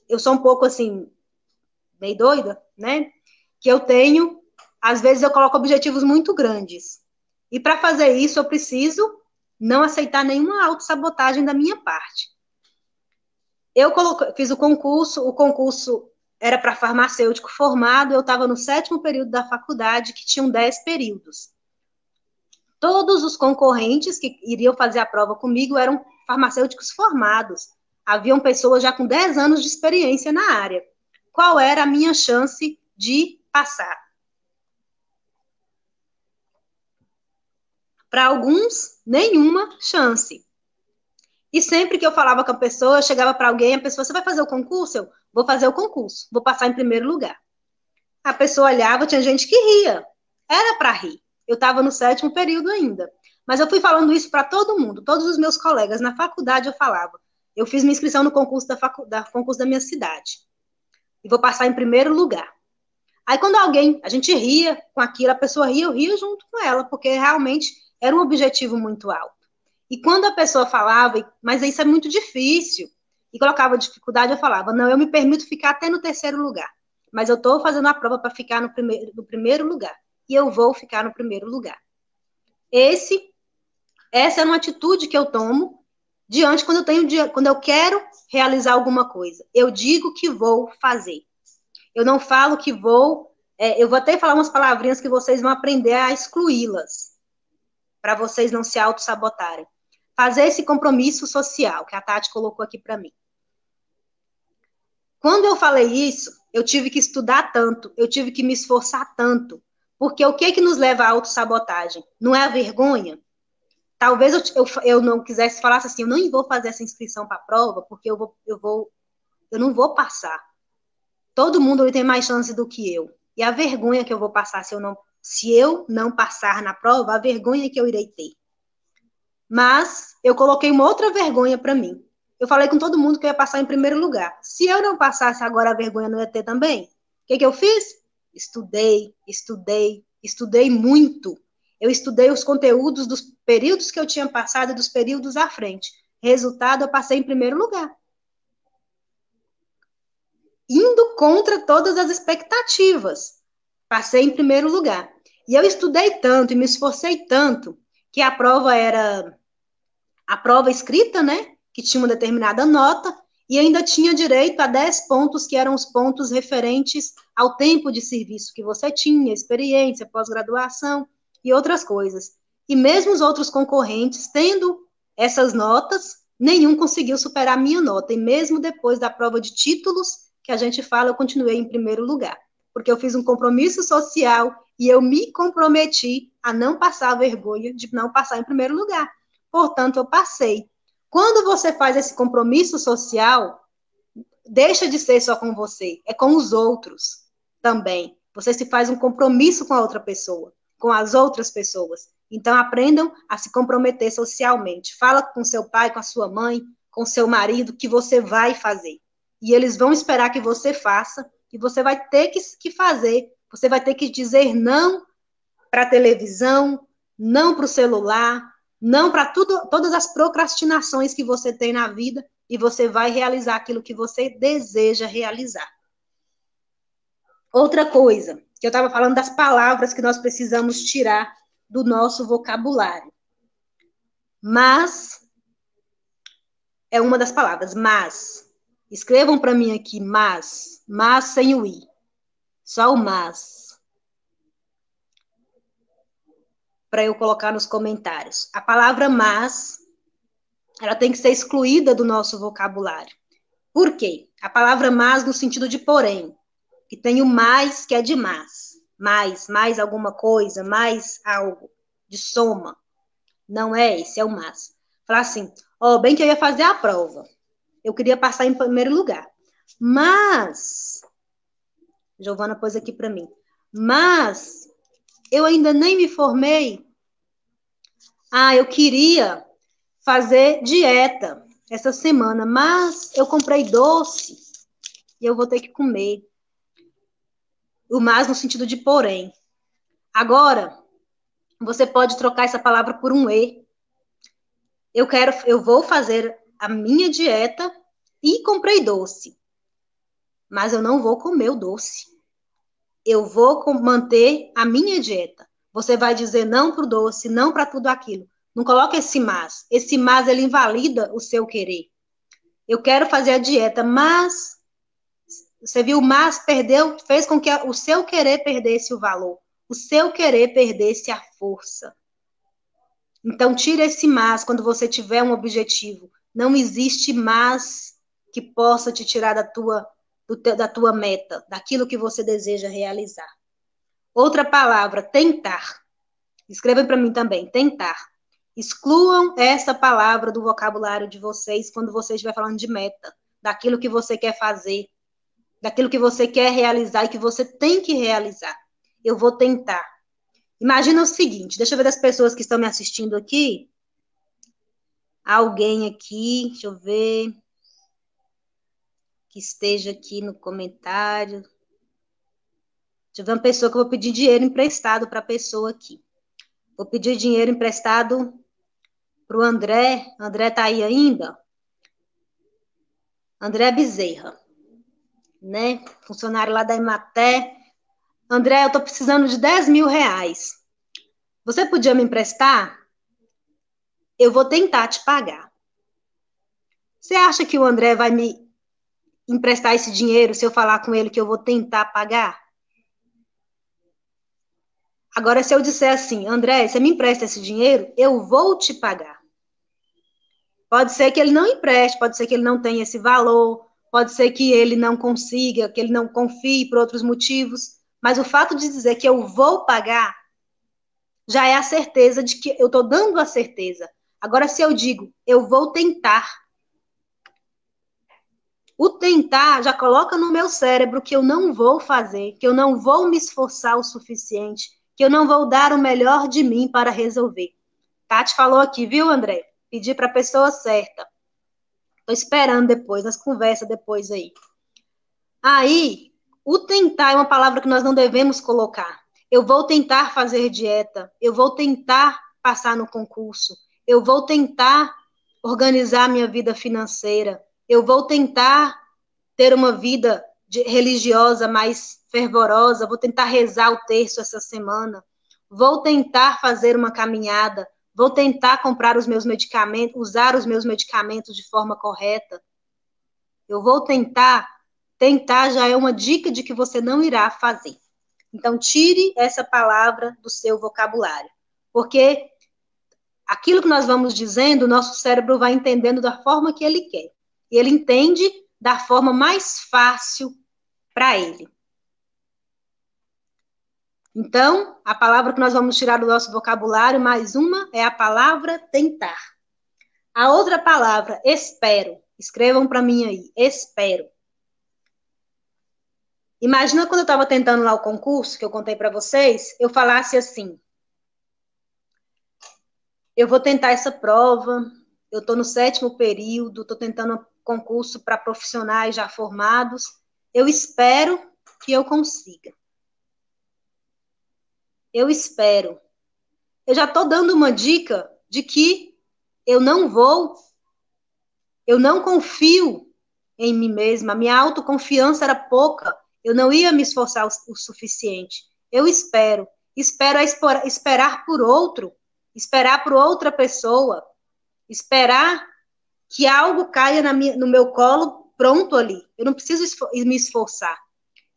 eu sou um pouco assim, meio doida, né? Que eu tenho, às vezes eu coloco objetivos muito grandes. E para fazer isso, eu preciso não aceitar nenhuma autossabotagem da minha parte. Eu fiz o concurso era para farmacêutico formado, eu estava no 7º período da faculdade, que tinham 10 períodos. Todos os concorrentes que iriam fazer a prova comigo eram farmacêuticos formados. Haviam pessoas já com 10 anos de experiência na área. Qual era a minha chance de passar? Para alguns, nenhuma chance. E sempre que eu falava com a pessoa, eu chegava para alguém, a pessoa, você vai fazer o concurso? Eu vou fazer o concurso, vou passar em primeiro lugar. A pessoa olhava, tinha gente que ria. Era para rir. Eu estava no 7º período ainda. Mas eu fui falando isso para todo mundo, todos os meus colegas. Na faculdade eu falava. Eu fiz minha inscrição no concurso concurso da minha cidade. E vou passar em primeiro lugar. Aí quando a gente ria com aquilo, a pessoa ria, eu ria junto com ela, porque realmente era um objetivo muito alto. E quando a pessoa falava, mas isso é muito difícil, e colocava dificuldade, eu falava, não, eu me permito ficar até no 3º lugar, mas eu estou fazendo a prova para ficar no primeiro lugar, e eu vou ficar no primeiro lugar. Essa é uma atitude que eu tomo diante quando eu quero realizar alguma coisa. Eu digo que vou fazer. Eu não falo que vou, eu vou até falar umas palavrinhas que vocês vão aprender a excluí-las, para vocês não se auto-sabotarem. Fazer esse compromisso social, que a Tati colocou aqui para mim. Quando eu falei isso, eu tive que estudar tanto, eu tive que me esforçar tanto, porque o que nos leva à autossabotagem? Não é a vergonha? Talvez eu não quisesse falar assim, eu não vou fazer essa inscrição para a prova, porque eu não vou passar. Todo mundo tem mais chance do que eu. E a vergonha que eu vou passar se eu não passar na prova, a vergonha que eu irei ter. Mas eu coloquei uma outra vergonha para mim. Eu falei com todo mundo que eu ia passar em primeiro lugar. Se eu não passasse agora, a vergonha não ia ter também? O que eu fiz? Estudei muito. Eu estudei os conteúdos dos períodos que eu tinha passado e dos períodos à frente. Resultado, eu passei em primeiro lugar. Indo contra todas as expectativas. Passei em primeiro lugar. E eu estudei tanto e me esforcei tanto que a prova era a prova escrita, né? Que tinha uma determinada nota e ainda tinha direito a 10 pontos, que eram os pontos referentes ao tempo de serviço que você tinha, experiência, pós-graduação e outras coisas. E mesmo os outros concorrentes, tendo essas notas, nenhum conseguiu superar a minha nota. E mesmo depois da prova de títulos, que a gente fala, eu continuei em primeiro lugar. Porque eu fiz um compromisso social e eu me comprometi a não passar a vergonha de não passar em primeiro lugar. Portanto, eu passei. Quando você faz esse compromisso social, deixa de ser só com você, é com os outros também. Você se faz um compromisso com a outra pessoa, com as outras pessoas. Então, aprendam a se comprometer socialmente. Fala com seu pai, com a sua mãe, com seu marido, que você vai fazer. E eles vão esperar que você faça, e você vai ter que fazer. Você vai ter que dizer não para a televisão, não para o celular, não para todas as procrastinações que você tem na vida, e você vai realizar aquilo que você deseja realizar. Outra coisa, que eu estava falando das palavras que nós precisamos tirar do nosso vocabulário. Mas, é uma das palavras, mas. Escrevam para mim aqui, mas sem o i. Só o mas. Para eu colocar nos comentários. A palavra mas, ela tem que ser excluída do nosso vocabulário. Por quê? A palavra mas no sentido de porém, que tem o mais, que é de mais. Mais alguma coisa, mais algo, de soma. Não é esse, é o mas. Falar assim, bem que eu ia fazer a prova. Eu queria passar em primeiro lugar. Mas, Giovana pôs aqui para mim, mas eu ainda nem me formei. Eu queria fazer dieta essa semana, mas eu comprei doce e eu vou ter que comer. O mas no sentido de porém. Agora, você pode trocar essa palavra por um e. Eu vou fazer a minha dieta e comprei doce. Mas eu não vou comer o doce. Eu vou manter a minha dieta. Você vai dizer não para o doce, não para tudo aquilo. Não coloca esse mas. Esse mas, ele invalida o seu querer. Eu quero fazer a dieta, mas... Você viu, mas fez com que o seu querer perdesse o valor. O seu querer perdesse a força. Então, tira esse mas quando você tiver um objetivo. Não existe mas que possa te tirar da tua meta, daquilo que você deseja realizar. Outra palavra, tentar. Escrevem para mim também, tentar. Excluam essa palavra do vocabulário de vocês quando você estiver falando de meta, daquilo que você quer fazer, daquilo que você quer realizar e que você tem que realizar. Eu vou tentar. Imagina o seguinte, deixa eu ver das pessoas que estão me assistindo aqui. Alguém aqui, deixa eu ver, que esteja aqui no comentário. Deixa eu ver uma pessoa que eu vou pedir dinheiro emprestado para a pessoa aqui. Vou pedir dinheiro emprestado para o André. André está aí ainda? André Bezerra, né? Funcionário lá da Emater. André, eu estou precisando de 10 mil reais. Você podia me emprestar? Eu vou tentar te pagar. Você acha que o André vai me emprestar esse dinheiro se eu falar com ele que eu vou tentar pagar? Agora, se eu disser assim, André, você me empresta esse dinheiro, eu vou te pagar. Pode ser que ele não empreste, pode ser que ele não tenha esse valor, pode ser que ele não consiga, que ele não confie por outros motivos, mas o fato de dizer que eu vou pagar já é a certeza de que eu estou dando a certeza. Agora, se eu digo, eu vou tentar, o tentar já coloca no meu cérebro que eu não vou fazer, que eu não vou me esforçar o suficiente, que eu não vou dar o melhor de mim para resolver. Tati falou aqui, viu, André? Pedi para a pessoa certa. Estou esperando depois, nas conversas depois aí. Aí, o tentar é uma palavra que nós não devemos colocar. Eu vou tentar fazer dieta, eu vou tentar passar no concurso, eu vou tentar organizar minha vida financeira, eu vou tentar ter uma vida religiosa mais fervorosa, vou tentar rezar o terço essa semana, vou tentar fazer uma caminhada, vou tentar comprar os meus medicamentos, usar os meus medicamentos de forma correta. Eu vou tentar. Tentar já é uma dica de que você não irá fazer. Então, tire essa palavra do seu vocabulário. Porque aquilo que nós vamos dizendo, o nosso cérebro vai entendendo da forma que ele quer. E ele entende da forma mais fácil para ele. Então, a palavra que nós vamos tirar do nosso vocabulário, mais uma, é a palavra tentar. A outra palavra, espero. Escrevam para mim aí, espero. Imagina quando eu estava tentando lá o concurso, que eu contei para vocês, eu falasse assim, eu vou tentar essa prova, eu estou no 7º período, estou tentando concurso para profissionais já formados, eu espero que eu consiga. Eu espero. Eu já estou dando uma dica de que eu não confio em mim mesma, a minha autoconfiança era pouca, eu não ia me esforçar o suficiente. Eu espero esperar por outro, esperar por outra pessoa, esperar que algo caia no meu colo pronto ali. Eu não preciso me esforçar.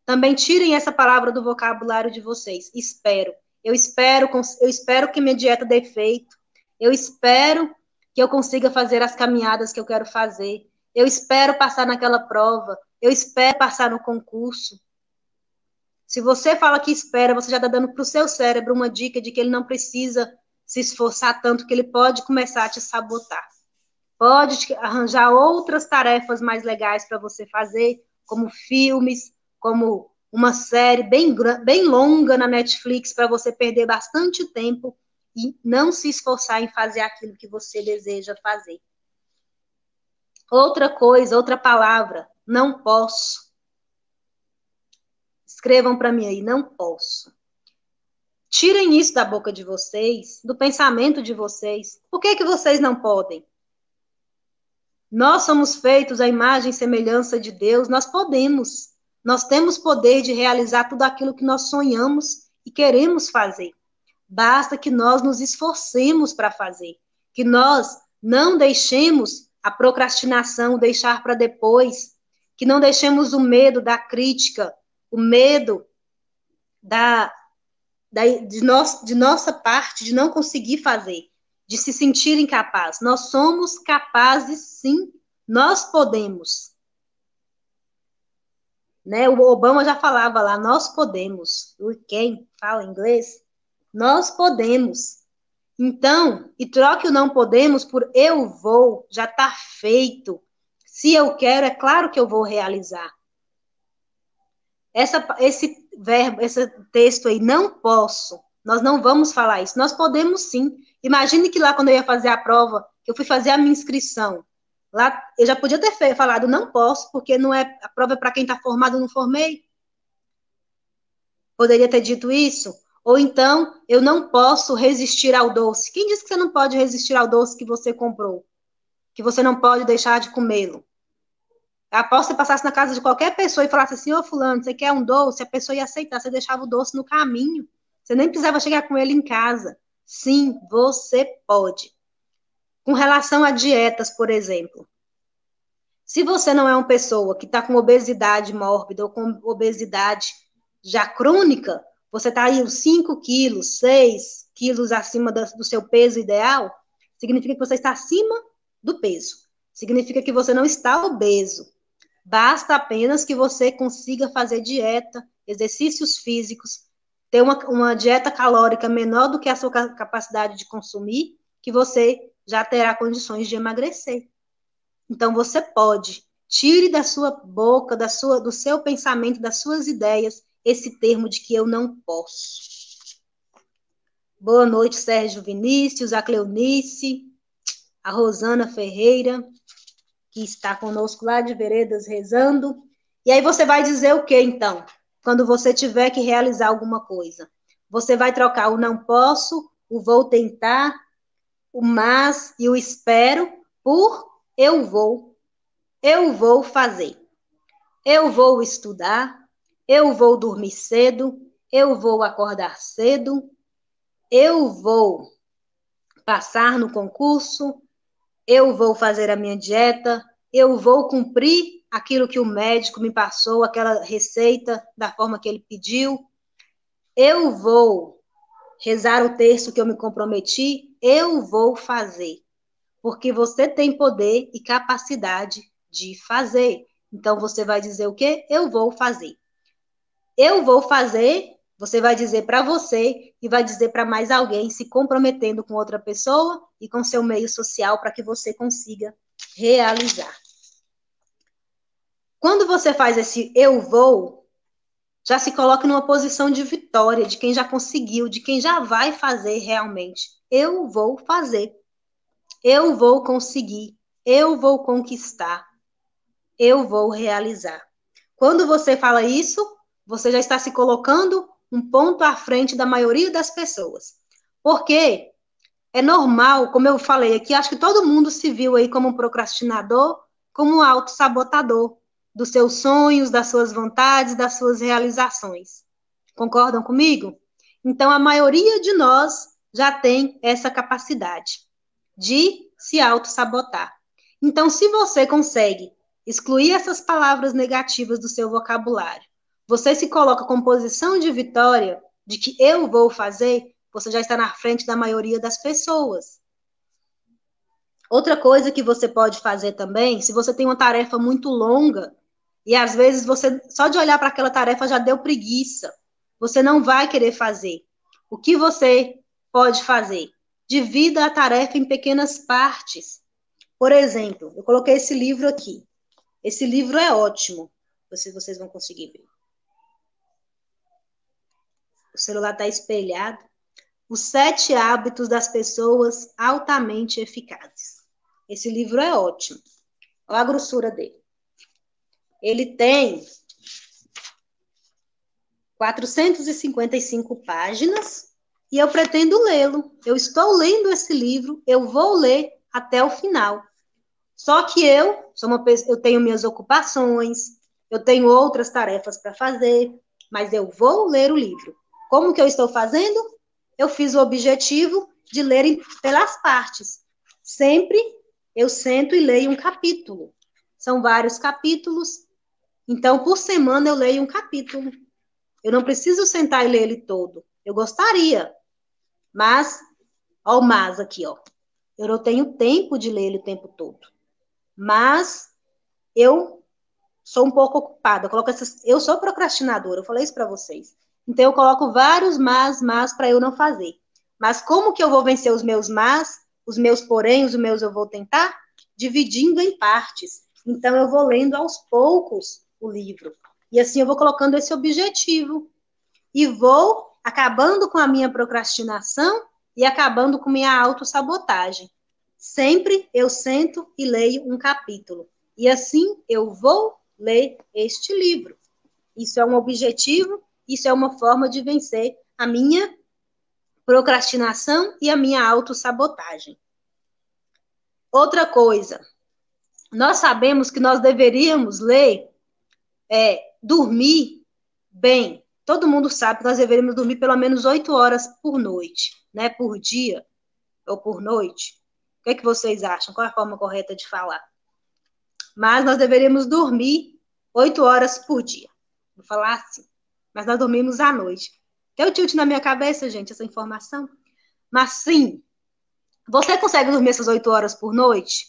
Também tirem essa palavra do vocabulário de vocês. Espero. Eu espero que minha dieta dê efeito. Eu espero que eu consiga fazer as caminhadas que eu quero fazer. Eu espero passar naquela prova. Eu espero passar no concurso. Se você fala que espera, você já está dando para o seu cérebro uma dica de que ele não precisa se esforçar tanto, que ele pode começar a te sabotar. Pode te arranjar outras tarefas mais legais para você fazer, como filmes, como uma série bem longa na Netflix para você perder bastante tempo e não se esforçar em fazer aquilo que você deseja fazer. Outra coisa, outra palavra, não posso. Escrevam para mim aí, não posso. Tirem isso da boca de vocês, do pensamento de vocês. Por que vocês não podem? Nós somos feitos à imagem e semelhança de Deus, nós podemos. Nós temos poder de realizar tudo aquilo que nós sonhamos e queremos fazer. Basta que nós nos esforcemos para fazer, que nós não deixemos a procrastinação, deixar para depois, que não deixemos o medo da crítica, o medo de nossa parte, de não conseguir fazer, de se sentir incapaz. Nós somos capazes, sim, nós podemos. Né? O Obama já falava lá, nós podemos. Quem fala inglês? Nós podemos. Então, e troque o não podemos por eu vou, já está feito. Se eu quero, é claro que eu vou realizar. Esse verbo, esse texto aí, não posso, nós não vamos falar isso. Nós podemos sim. Imagine que lá, quando eu ia fazer a prova, que eu fui fazer a minha inscrição, lá eu já podia ter falado, não posso, porque não é, a prova é para quem está formado, eu não formei. Poderia ter dito isso. Ou então, eu não posso resistir ao doce. Quem disse que você não pode resistir ao doce que você comprou? Que você não pode deixar de comê-lo? Após você passasse na casa de qualquer pessoa e falasse assim, ô fulano, você quer um doce? A pessoa ia aceitar, você deixava o doce no caminho. Você nem precisava chegar com ele em casa. Sim, você pode. Com relação a dietas, por exemplo. Se você não é uma pessoa que está com obesidade mórbida ou com obesidade já crônica, você está aí uns 5 quilos, 6 quilos acima do seu peso ideal, significa que você está acima do peso. Significa que você não está obeso. Basta apenas que você consiga fazer dieta, exercícios físicos, ter uma dieta calórica menor do que a sua capacidade de consumir, que você já terá condições de emagrecer. Então, você pode. Tire da sua boca, do seu pensamento, das suas ideias, esse termo de que eu não posso. Boa noite, Sérgio Vinícius, a Cleonice, a Rosana Ferreira, que está conosco lá de Veredas rezando. E aí você vai dizer o que, então? Quando você tiver que realizar alguma coisa. Você vai trocar o não posso, o vou tentar, o mas e o espero por eu vou. Eu vou fazer. Eu vou estudar. Eu vou dormir cedo. Eu vou acordar cedo. Eu vou passar no concurso. Eu vou fazer a minha dieta. Eu vou cumprir aquilo que o médico me passou, aquela receita da forma que ele pediu. Eu vou rezar o terço que eu me comprometi. Eu vou fazer. Porque você tem poder e capacidade de fazer. Então, você vai dizer o quê? Eu vou fazer. Eu vou fazer, você vai dizer para você e vai dizer para mais alguém, se comprometendo com outra pessoa e com seu meio social para que você consiga realizar. Quando você faz esse eu vou, já se coloca numa posição de vitória, de quem já conseguiu, de quem já vai fazer realmente. Eu vou fazer. Eu vou conseguir. Eu vou conquistar. Eu vou realizar. Quando você fala isso, você já está se colocando um ponto à frente da maioria das pessoas. Porque é normal, como eu falei aqui, acho que todo mundo se viu aí como um procrastinador, como um autossabotador dos seus sonhos, das suas vontades, das suas realizações. Concordam comigo? Então, a maioria de nós já tem essa capacidade de se autossabotar. Então, se você consegue excluir essas palavras negativas do seu vocabulário, você se coloca com posição de vitória, de que eu vou fazer, você já está na frente da maioria das pessoas. Outra coisa que você pode fazer também, se você tem uma tarefa muito longa, e às vezes você, só de olhar para aquela tarefa já deu preguiça, você não vai querer fazer. O que você pode fazer? Divida a tarefa em pequenas partes. Por exemplo, eu coloquei esse livro aqui. Esse livro é ótimo. Vocês vão conseguir ver. O celular está espelhado. Os 7 hábitos das pessoas altamente eficazes. Esse livro é ótimo. Olha a grossura dele. Ele tem 455 páginas e eu pretendo lê-lo. Eu estou lendo esse livro, eu vou ler até o final. Só que eu tenho minhas ocupações, eu tenho outras tarefas para fazer, mas eu vou ler o livro. Como que eu estou fazendo? Eu fiz o objetivo de ler pelas partes. Sempre eu sento e leio um capítulo. São vários capítulos. Então, por semana eu leio um capítulo. Eu não preciso sentar e ler ele todo. Eu gostaria. Mas, ó o mas aqui, ó. Eu não tenho tempo de ler ele o tempo todo. Mas eu sou um pouco ocupada. Eu sou procrastinadora, eu falei isso para vocês. Então, eu coloco vários mas para eu não fazer. Mas como que eu vou vencer os meus mas, os meus porém, os meus eu vou tentar? Dividindo em partes. Então, eu vou lendo aos poucos o livro. E assim eu vou colocando esse objetivo. E vou acabando com a minha procrastinação e acabando com minha autossabotagem. Sempre eu sento e leio um capítulo. E assim eu vou ler este livro. Isso é um objetivo, isso é uma forma de vencer a minha procrastinação e a minha autossabotagem. Outra coisa, nós sabemos que nós deveríamos dormir bem. Todo mundo sabe que nós deveríamos dormir pelo menos 8 horas por noite, né? Por dia ou por noite. O que é que vocês acham? Qual é a forma correta de falar? Mas nós deveríamos dormir 8 horas por dia. Vou falar assim. Mas nós dormimos à noite. Deu tilt na minha cabeça, gente, essa informação? Mas sim, você consegue dormir essas 8 horas por noite?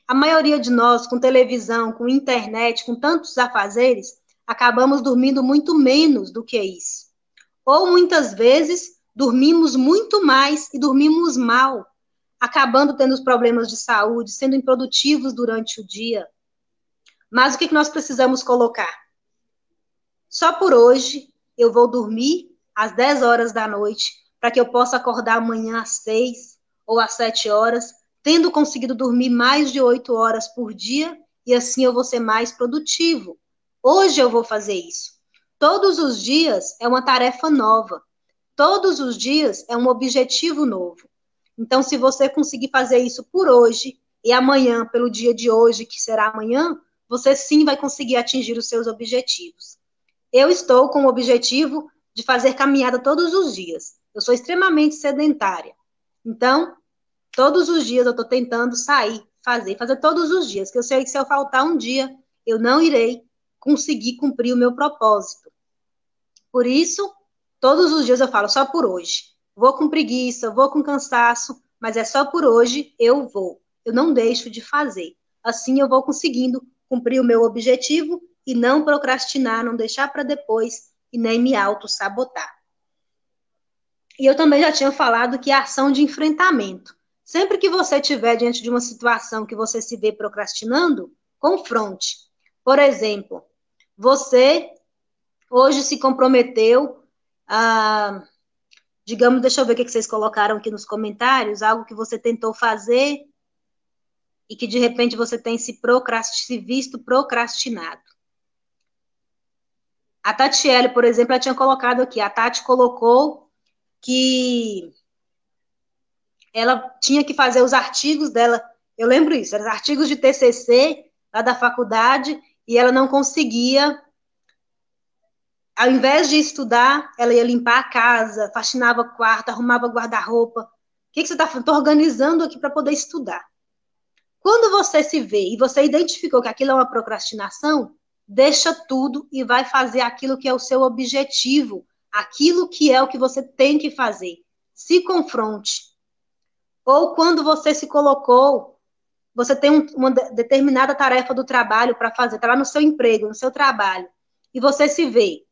A maioria de nós, com televisão, com internet, com tantos afazeres, acabamos dormindo muito menos do que isso. Ou muitas vezes dormimos muito mais e dormimos mal, acabando tendo os problemas de saúde, sendo improdutivos durante o dia. Mas o que nós precisamos colocar? Só por hoje eu vou dormir às 10 horas da noite, para que eu possa acordar amanhã às 6 ou às 7 horas, tendo conseguido dormir mais de 8 horas por dia, e assim eu vou ser mais produtivo. Hoje eu vou fazer isso. Todos os dias é uma tarefa nova. Todos os dias é um objetivo novo. Então, se você conseguir fazer isso por hoje, e amanhã, pelo dia de hoje, que será amanhã, você sim vai conseguir atingir os seus objetivos. Eu estou com o objetivo de fazer caminhada todos os dias. Eu sou extremamente sedentária. Então, todos os dias eu estou tentando sair, fazer todos os dias, que eu sei que se eu faltar um dia, eu não irei conseguir cumprir o meu propósito. Por isso, todos os dias eu falo, só por hoje. Vou com preguiça, vou com cansaço, mas é só por hoje, eu vou. Eu não deixo de fazer. Assim eu vou conseguindo cumprir o meu objetivo e não procrastinar, não deixar para depois e nem me auto-sabotar. E eu também já tinha falado que é ação de enfrentamento. Sempre que você estiver diante de uma situação que você se vê procrastinando, confronte. Por exemplo, você hoje se comprometeu a, digamos, deixa eu ver o que vocês colocaram aqui nos comentários, algo que você tentou fazer e que de repente você tem se visto procrastinado. A Tatiele, por exemplo, ela tinha colocado aqui, a Tati colocou que ela tinha que fazer os artigos dela, eu lembro isso, eram artigos de TCC lá da faculdade, e ela não conseguia, ao invés de estudar, ela ia limpar a casa, faxinava o quarto, arrumava guarda-roupa. O que você está fazendo? Estou organizando aqui para poder estudar. Quando você se vê e você identificou que aquilo é uma procrastinação, deixa tudo e vai fazer aquilo que é o seu objetivo, aquilo que é o que você tem que fazer. Se confronte. Ou quando você se colocou, você tem uma determinada tarefa do trabalho para fazer, está lá no seu emprego, no seu trabalho, e você se vê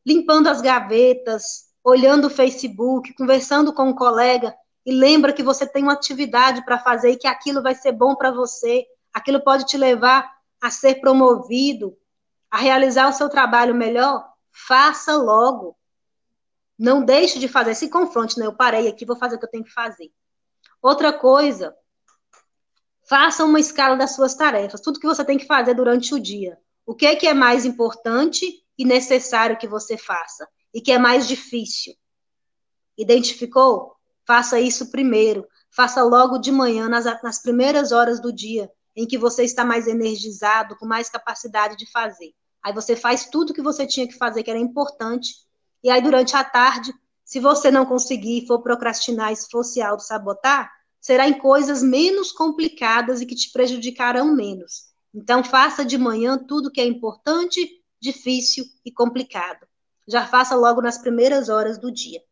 limpando as gavetas, olhando o Facebook, conversando com um colega, e lembra que você tem uma atividade para fazer e que aquilo vai ser bom para você, aquilo pode te levar a ser promovido, a realizar o seu trabalho melhor, faça logo. Não deixe de fazer, se confronte, né? Eu parei aqui, vou fazer o que eu tenho que fazer. Outra coisa, faça uma escala das suas tarefas, tudo que você tem que fazer durante o dia. O que é mais importante e necessário que você faça? E que é mais difícil? Identificou? Faça isso primeiro. Faça logo de manhã, nas primeiras horas do dia, em que você está mais energizado, com mais capacidade de fazer. Aí você faz tudo que você tinha que fazer, que era importante. E aí, durante a tarde, se você não conseguir, for procrastinar e se for se auto-sabotar, será em coisas menos complicadas e que te prejudicarão menos. Então, faça de manhã tudo que é importante, difícil e complicado. Já faça logo nas primeiras horas do dia.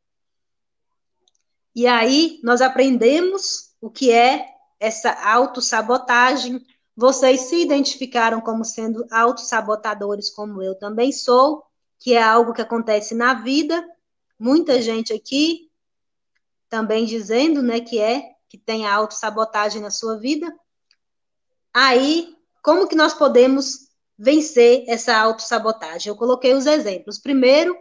E aí, nós aprendemos o que é essa autossabotagem. Vocês se identificaram como sendo autossabotadores, como eu também sou, que é algo que acontece na vida. Muita gente aqui também dizendo, né, que tem a autossabotagem na sua vida. Aí, como que nós podemos vencer essa autossabotagem? Eu coloquei os exemplos. Primeiro,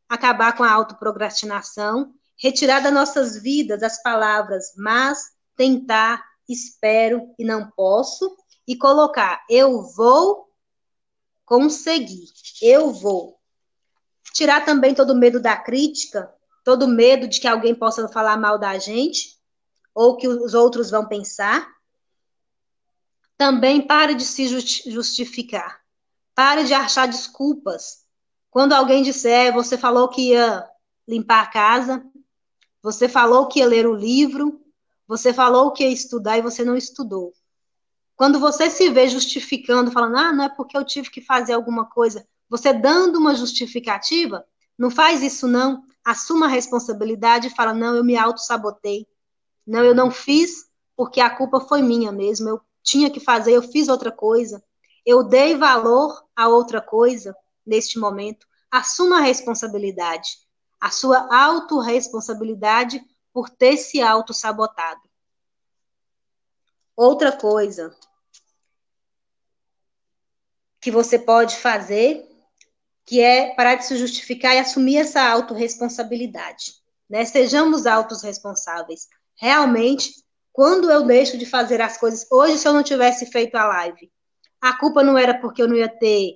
acabar com a autoprocrastinação, retirar das nossas vidas as palavras mas, tentar, espero e não posso, e colocar eu vou conseguir, eu vou. Tirar também todo o medo da crítica, todo medo de que alguém possa falar mal da gente, ou que os outros vão pensar. Também pare de se justificar. Pare de achar desculpas. Quando alguém disser, você falou que ia limpar a casa, você falou que ia ler o livro, você falou que ia estudar e você não estudou. Quando você se vê justificando, falando, não é porque eu tive que fazer alguma coisa, você dando uma justificativa, não faz isso não, assuma a responsabilidade e fala, não, eu me auto-sabotei, não, eu não fiz porque a culpa foi minha mesmo, eu tinha que fazer, eu fiz outra coisa, eu dei valor a outra coisa neste momento, assuma a responsabilidade, a sua autorresponsabilidade por ter se auto-sabotado. Outra coisa que você pode fazer, que é parar de se justificar e assumir essa autorresponsabilidade, né? Sejamos autorresponsáveis. Realmente, quando eu deixo de fazer as coisas, hoje se eu não tivesse feito a live, a culpa não era porque eu não ia ter,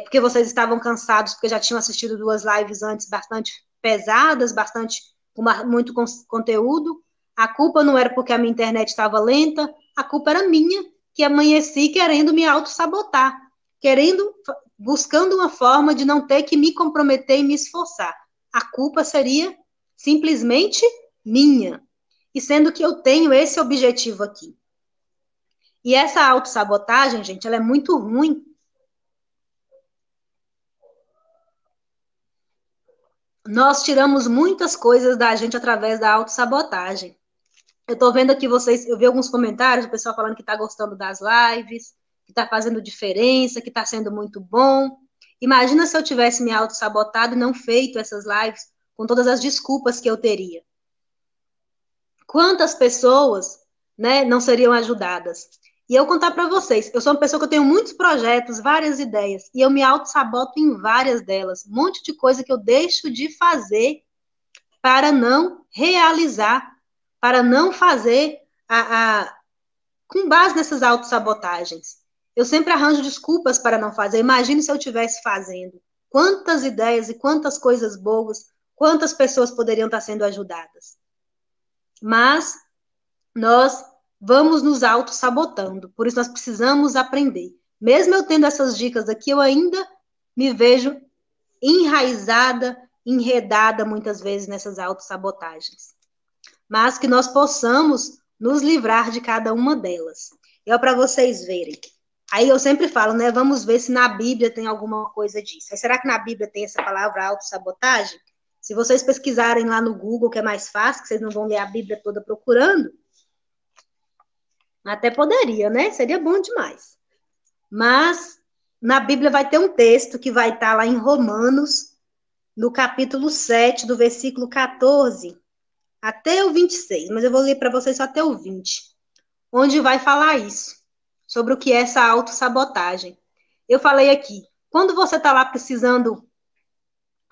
porque vocês estavam cansados, porque já tinham assistido 2 lives antes bastante pesadas, bastante com muito conteúdo. A culpa não era porque a minha internet estava lenta, a culpa era minha, que amanheci querendo me auto-sabotar, buscando uma forma de não ter que me comprometer e me esforçar. A culpa seria simplesmente minha. E sendo que eu tenho esse objetivo aqui. E essa autossabotagem, gente, ela é muito ruim. Nós tiramos muitas coisas da gente através da autossabotagem. Eu tô vendo aqui eu vi alguns comentários, o pessoal falando que tá gostando das lives, que tá fazendo diferença, que tá sendo muito bom. Imagina se eu tivesse me auto-sabotado e não feito essas lives com todas as desculpas que eu teria. Quantas pessoas, né, não seriam ajudadas? E eu contar para vocês, eu sou uma pessoa que eu tenho muitos projetos, várias ideias, e eu me auto-saboto em várias delas. Um monte de coisa que eu deixo de fazer para não realizar, para não fazer com base nessas autossabotagens. Eu sempre arranjo desculpas para não fazer. Imagine se eu estivesse fazendo. Quantas ideias e quantas coisas boas, quantas pessoas poderiam estar sendo ajudadas. Mas nós vamos nos auto-sabotando. Por isso nós precisamos aprender. Mesmo eu tendo essas dicas aqui, eu ainda me vejo enraizada, enredada muitas vezes nessas autossabotagens. Mas que nós possamos nos livrar de cada uma delas. E é para vocês verem. Aí eu sempre falo, né? Vamos ver se na Bíblia tem alguma coisa disso. Aí, será que na Bíblia tem essa palavra autossabotagem? Se vocês pesquisarem lá no Google, que é mais fácil, que vocês não vão ler a Bíblia toda procurando, até poderia, né? Seria bom demais. Mas na Bíblia vai ter um texto que vai estar lá em Romanos, no capítulo 7, do versículo 14 até o 26, mas eu vou ler para vocês só até o 20, onde vai falar isso, sobre o que é essa autossabotagem. Eu falei aqui, Quando você está lá precisando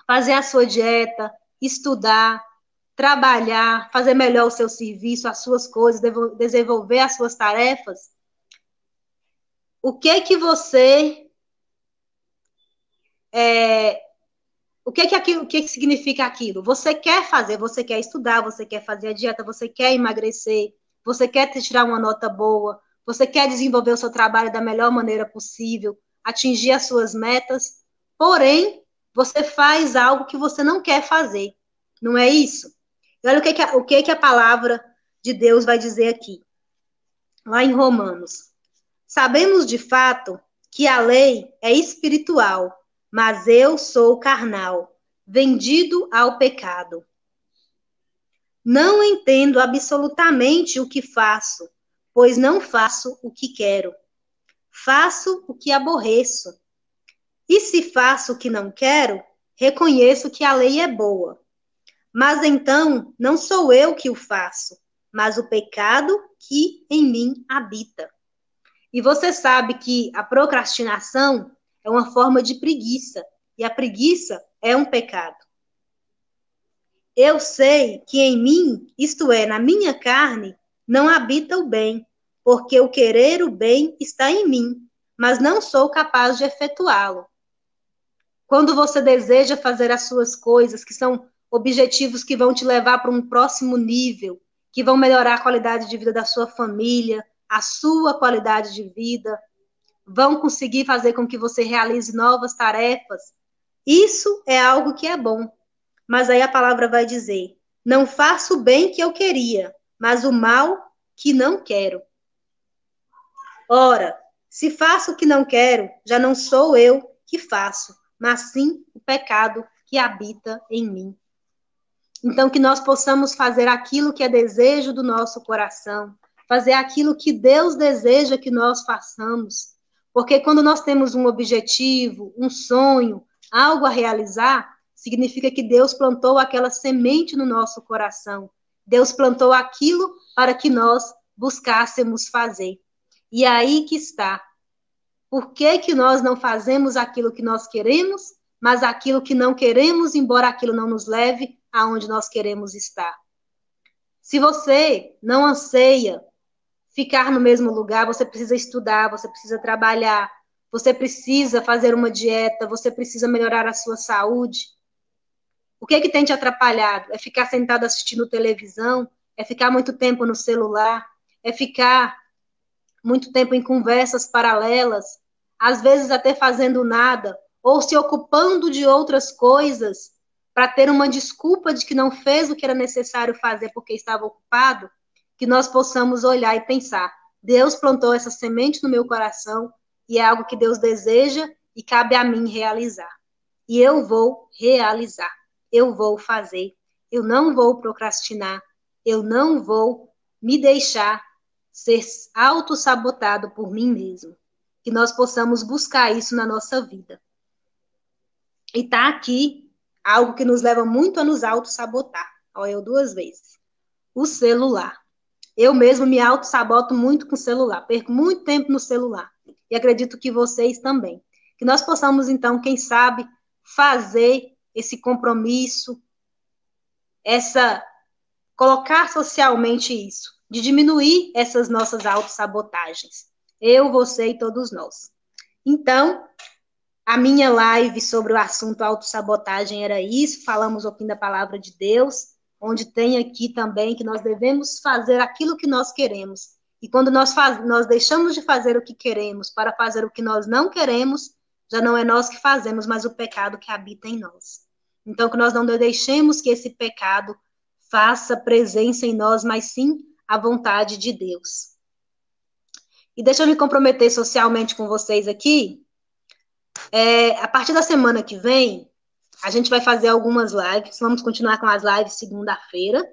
fazer a sua dieta, estudar, trabalhar, fazer melhor o seu serviço, as suas coisas, desenvolver as suas tarefas, o que você o que aquilo, o que significa aquilo? Você quer fazer, você quer estudar, você quer fazer a dieta, você quer emagrecer, você quer tirar uma nota boa, você quer desenvolver o seu trabalho da melhor maneira possível, atingir as suas metas, porém, você faz algo que você não quer fazer. Não é isso? E olha o que a palavra de Deus vai dizer aqui, lá em Romanos. Sabemos de fato que a lei é espiritual, mas eu sou carnal, vendido ao pecado. Não entendo absolutamente o que faço, pois não faço o que quero. Faço o que aborreço. E se faço o que não quero, reconheço que a lei é boa. Mas então não sou eu que o faço, mas o pecado que em mim habita. E você sabe que a procrastinação é uma forma de preguiça, e a preguiça é um pecado. Eu sei que em mim, isto é, na minha carne, não habita o bem, porque o querer o bem está em mim, mas não sou capaz de efetuá-lo. Quando você deseja fazer as suas coisas, que são objetivos que vão te levar para um próximo nível, que vão melhorar a qualidade de vida da sua família, a sua qualidade de vida, vão conseguir fazer com que você realize novas tarefas, isso é algo que é bom. Mas aí a palavra vai dizer, não faço o bem que eu queria, mas o mal que não quero. Ora, se faço o que não quero, já não sou eu que faço, mas sim o pecado que habita em mim. Então, que nós possamos fazer aquilo que é desejo do nosso coração, fazer aquilo que Deus deseja que nós façamos. Porque quando nós temos um objetivo, um sonho, algo a realizar, significa que Deus plantou aquela semente no nosso coração. Deus plantou aquilo para que nós buscássemos fazer. E aí que está. Por que nós não fazemos aquilo que nós queremos, mas aquilo que não queremos, embora aquilo não nos leve aonde nós queremos estar? Se você não anseia ficar no mesmo lugar, você precisa estudar, você precisa trabalhar, você precisa fazer uma dieta, você precisa melhorar a sua saúde. O que tem te atrapalhado? É ficar sentado assistindo televisão? É ficar muito tempo no celular? É ficar muito tempo em conversas paralelas? Às vezes até fazendo nada, ou se ocupando de outras coisas para ter uma desculpa de que não fez o que era necessário fazer porque estava ocupado? Que nós possamos olhar e pensar, Deus plantou essa semente no meu coração e é algo que Deus deseja e cabe a mim realizar. E eu vou realizar, eu vou fazer, eu não vou procrastinar, eu não vou me deixar ser autossabotado por mim mesmo. Que nós possamos buscar isso na nossa vida. E tá aqui algo que nos leva muito a nos autossabotar. Olha, eu 2 vezes. O celular. Eu mesmo me auto-saboto muito com o celular, perco muito tempo no celular. E acredito que vocês também. Que nós possamos, então, quem sabe, fazer esse compromisso, colocar socialmente isso, de diminuir essas nossas autossabotagens. Eu, você e todos nós. Então, a minha live sobre o assunto autossabotagem era isso, falamos um pouquinho da palavra de Deus, onde tem aqui também que nós devemos fazer aquilo que nós queremos. E quando nós deixamos de fazer o que queremos para fazer o que nós não queremos, já não é nós que fazemos, mas o pecado que habita em nós. Então, que nós não deixemos que esse pecado faça presença em nós, mas sim a vontade de Deus. E deixa eu me comprometer socialmente com vocês aqui. A partir da semana que vem, a gente vai fazer algumas lives, vamos continuar com as lives segunda-feira,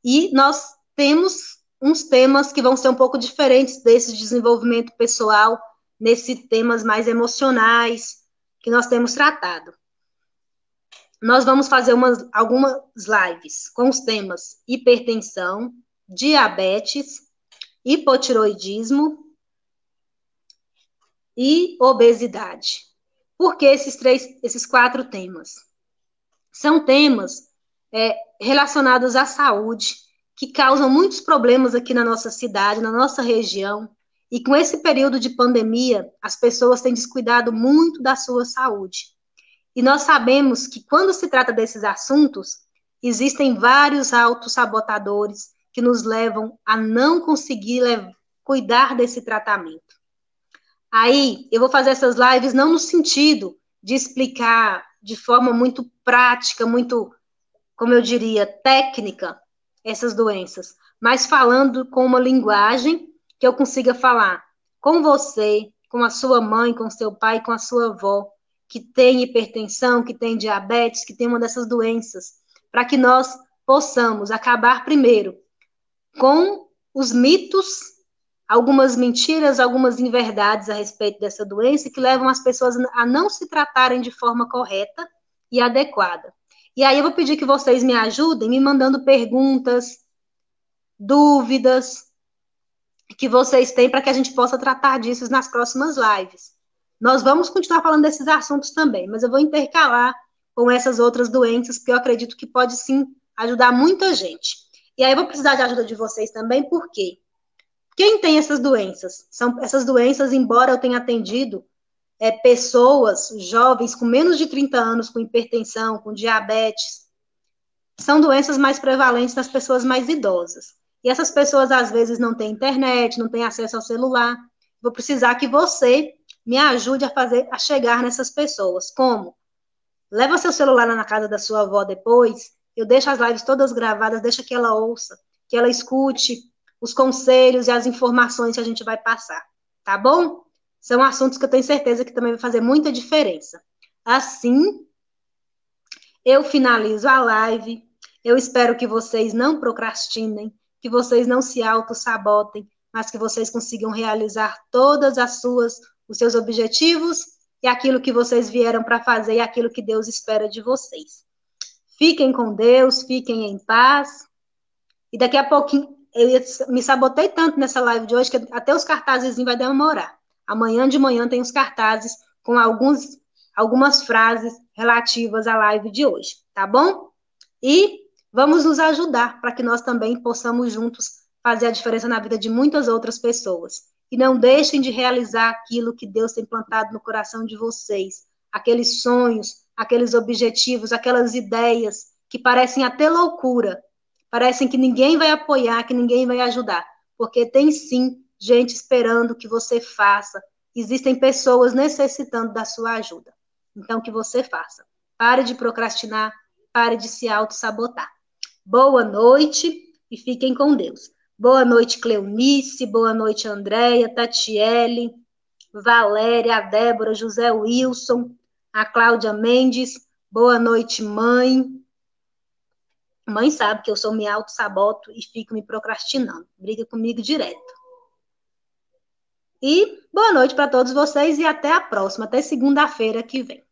e nós temos uns temas que vão ser um pouco diferentes desse desenvolvimento pessoal, nesses temas mais emocionais que nós temos tratado. Nós vamos fazer algumas lives com os temas hipertensão, diabetes, hipotiroidismo e obesidade. Por que esses 4 temas? São temas relacionados à saúde, que causam muitos problemas aqui na nossa cidade, na nossa região. E com esse período de pandemia, as pessoas têm descuidado muito da sua saúde. E nós sabemos que quando se trata desses assuntos, existem vários autossabotadores que nos levam a não conseguir cuidar desse tratamento. Aí, eu vou fazer essas lives não no sentido de explicar de forma muito prática, muito, como eu diria, técnica, essas doenças, mas falando com uma linguagem que eu consiga falar com você, com a sua mãe, com seu pai, com a sua avó, que tem hipertensão, que tem diabetes, que tem uma dessas doenças, para que nós possamos acabar primeiro com os mitos, algumas mentiras, algumas inverdades a respeito dessa doença que levam as pessoas a não se tratarem de forma correta e adequada. E aí eu vou pedir que vocês me ajudem me mandando perguntas, dúvidas que vocês têm para que a gente possa tratar disso nas próximas lives. Nós vamos continuar falando desses assuntos também, mas eu vou intercalar com essas outras doenças que eu acredito que pode sim ajudar muita gente. E aí eu vou precisar de ajuda de vocês também, por quê? Quem tem essas doenças? São essas doenças, embora eu tenha atendido pessoas jovens com menos de 30 anos, com hipertensão, com diabetes, são doenças mais prevalentes nas pessoas mais idosas. E essas pessoas, às vezes, não têm internet, não têm acesso ao celular. Vou precisar que você me ajude a chegar nessas pessoas. Como? Leva seu celular na casa da sua avó depois, eu deixo as lives todas gravadas, deixa que ela ouça, que ela escute os conselhos e as informações que a gente vai passar, tá bom? São assuntos que eu tenho certeza que também vai fazer muita diferença. Assim, eu finalizo a live. Eu espero que vocês não procrastinem, que vocês não se auto-sabotem, mas que vocês consigam realizar todas os seus objetivos e aquilo que vocês vieram para fazer e aquilo que Deus espera de vocês. Fiquem com Deus, fiquem em paz. E daqui a pouquinho, me sabotei tanto nessa live de hoje que até os cartazes vai demorar. Amanhã de manhã tem os cartazes com algumas frases relativas à live de hoje, tá bom? E vamos nos ajudar para que nós também possamos juntos fazer a diferença na vida de muitas outras pessoas. E não deixem de realizar aquilo que Deus tem plantado no coração de vocês, aqueles sonhos, aqueles objetivos, aquelas ideias que parecem até loucura, parecem que ninguém vai apoiar, que ninguém vai ajudar, porque tem sim gente esperando que você faça, existem pessoas necessitando da sua ajuda, então que você faça. Pare de procrastinar, pare de se auto-sabotar. Boa noite e fiquem com Deus. Boa noite, Cleonice, boa noite, Andréia, Tatiele, Valéria, a Débora, José Wilson, a Cláudia Mendes, boa noite, mãe. Mãe sabe que eu sou me auto-saboto e fico me procrastinando. Briga comigo direto. E boa noite para todos vocês e até a próxima, até segunda-feira que vem.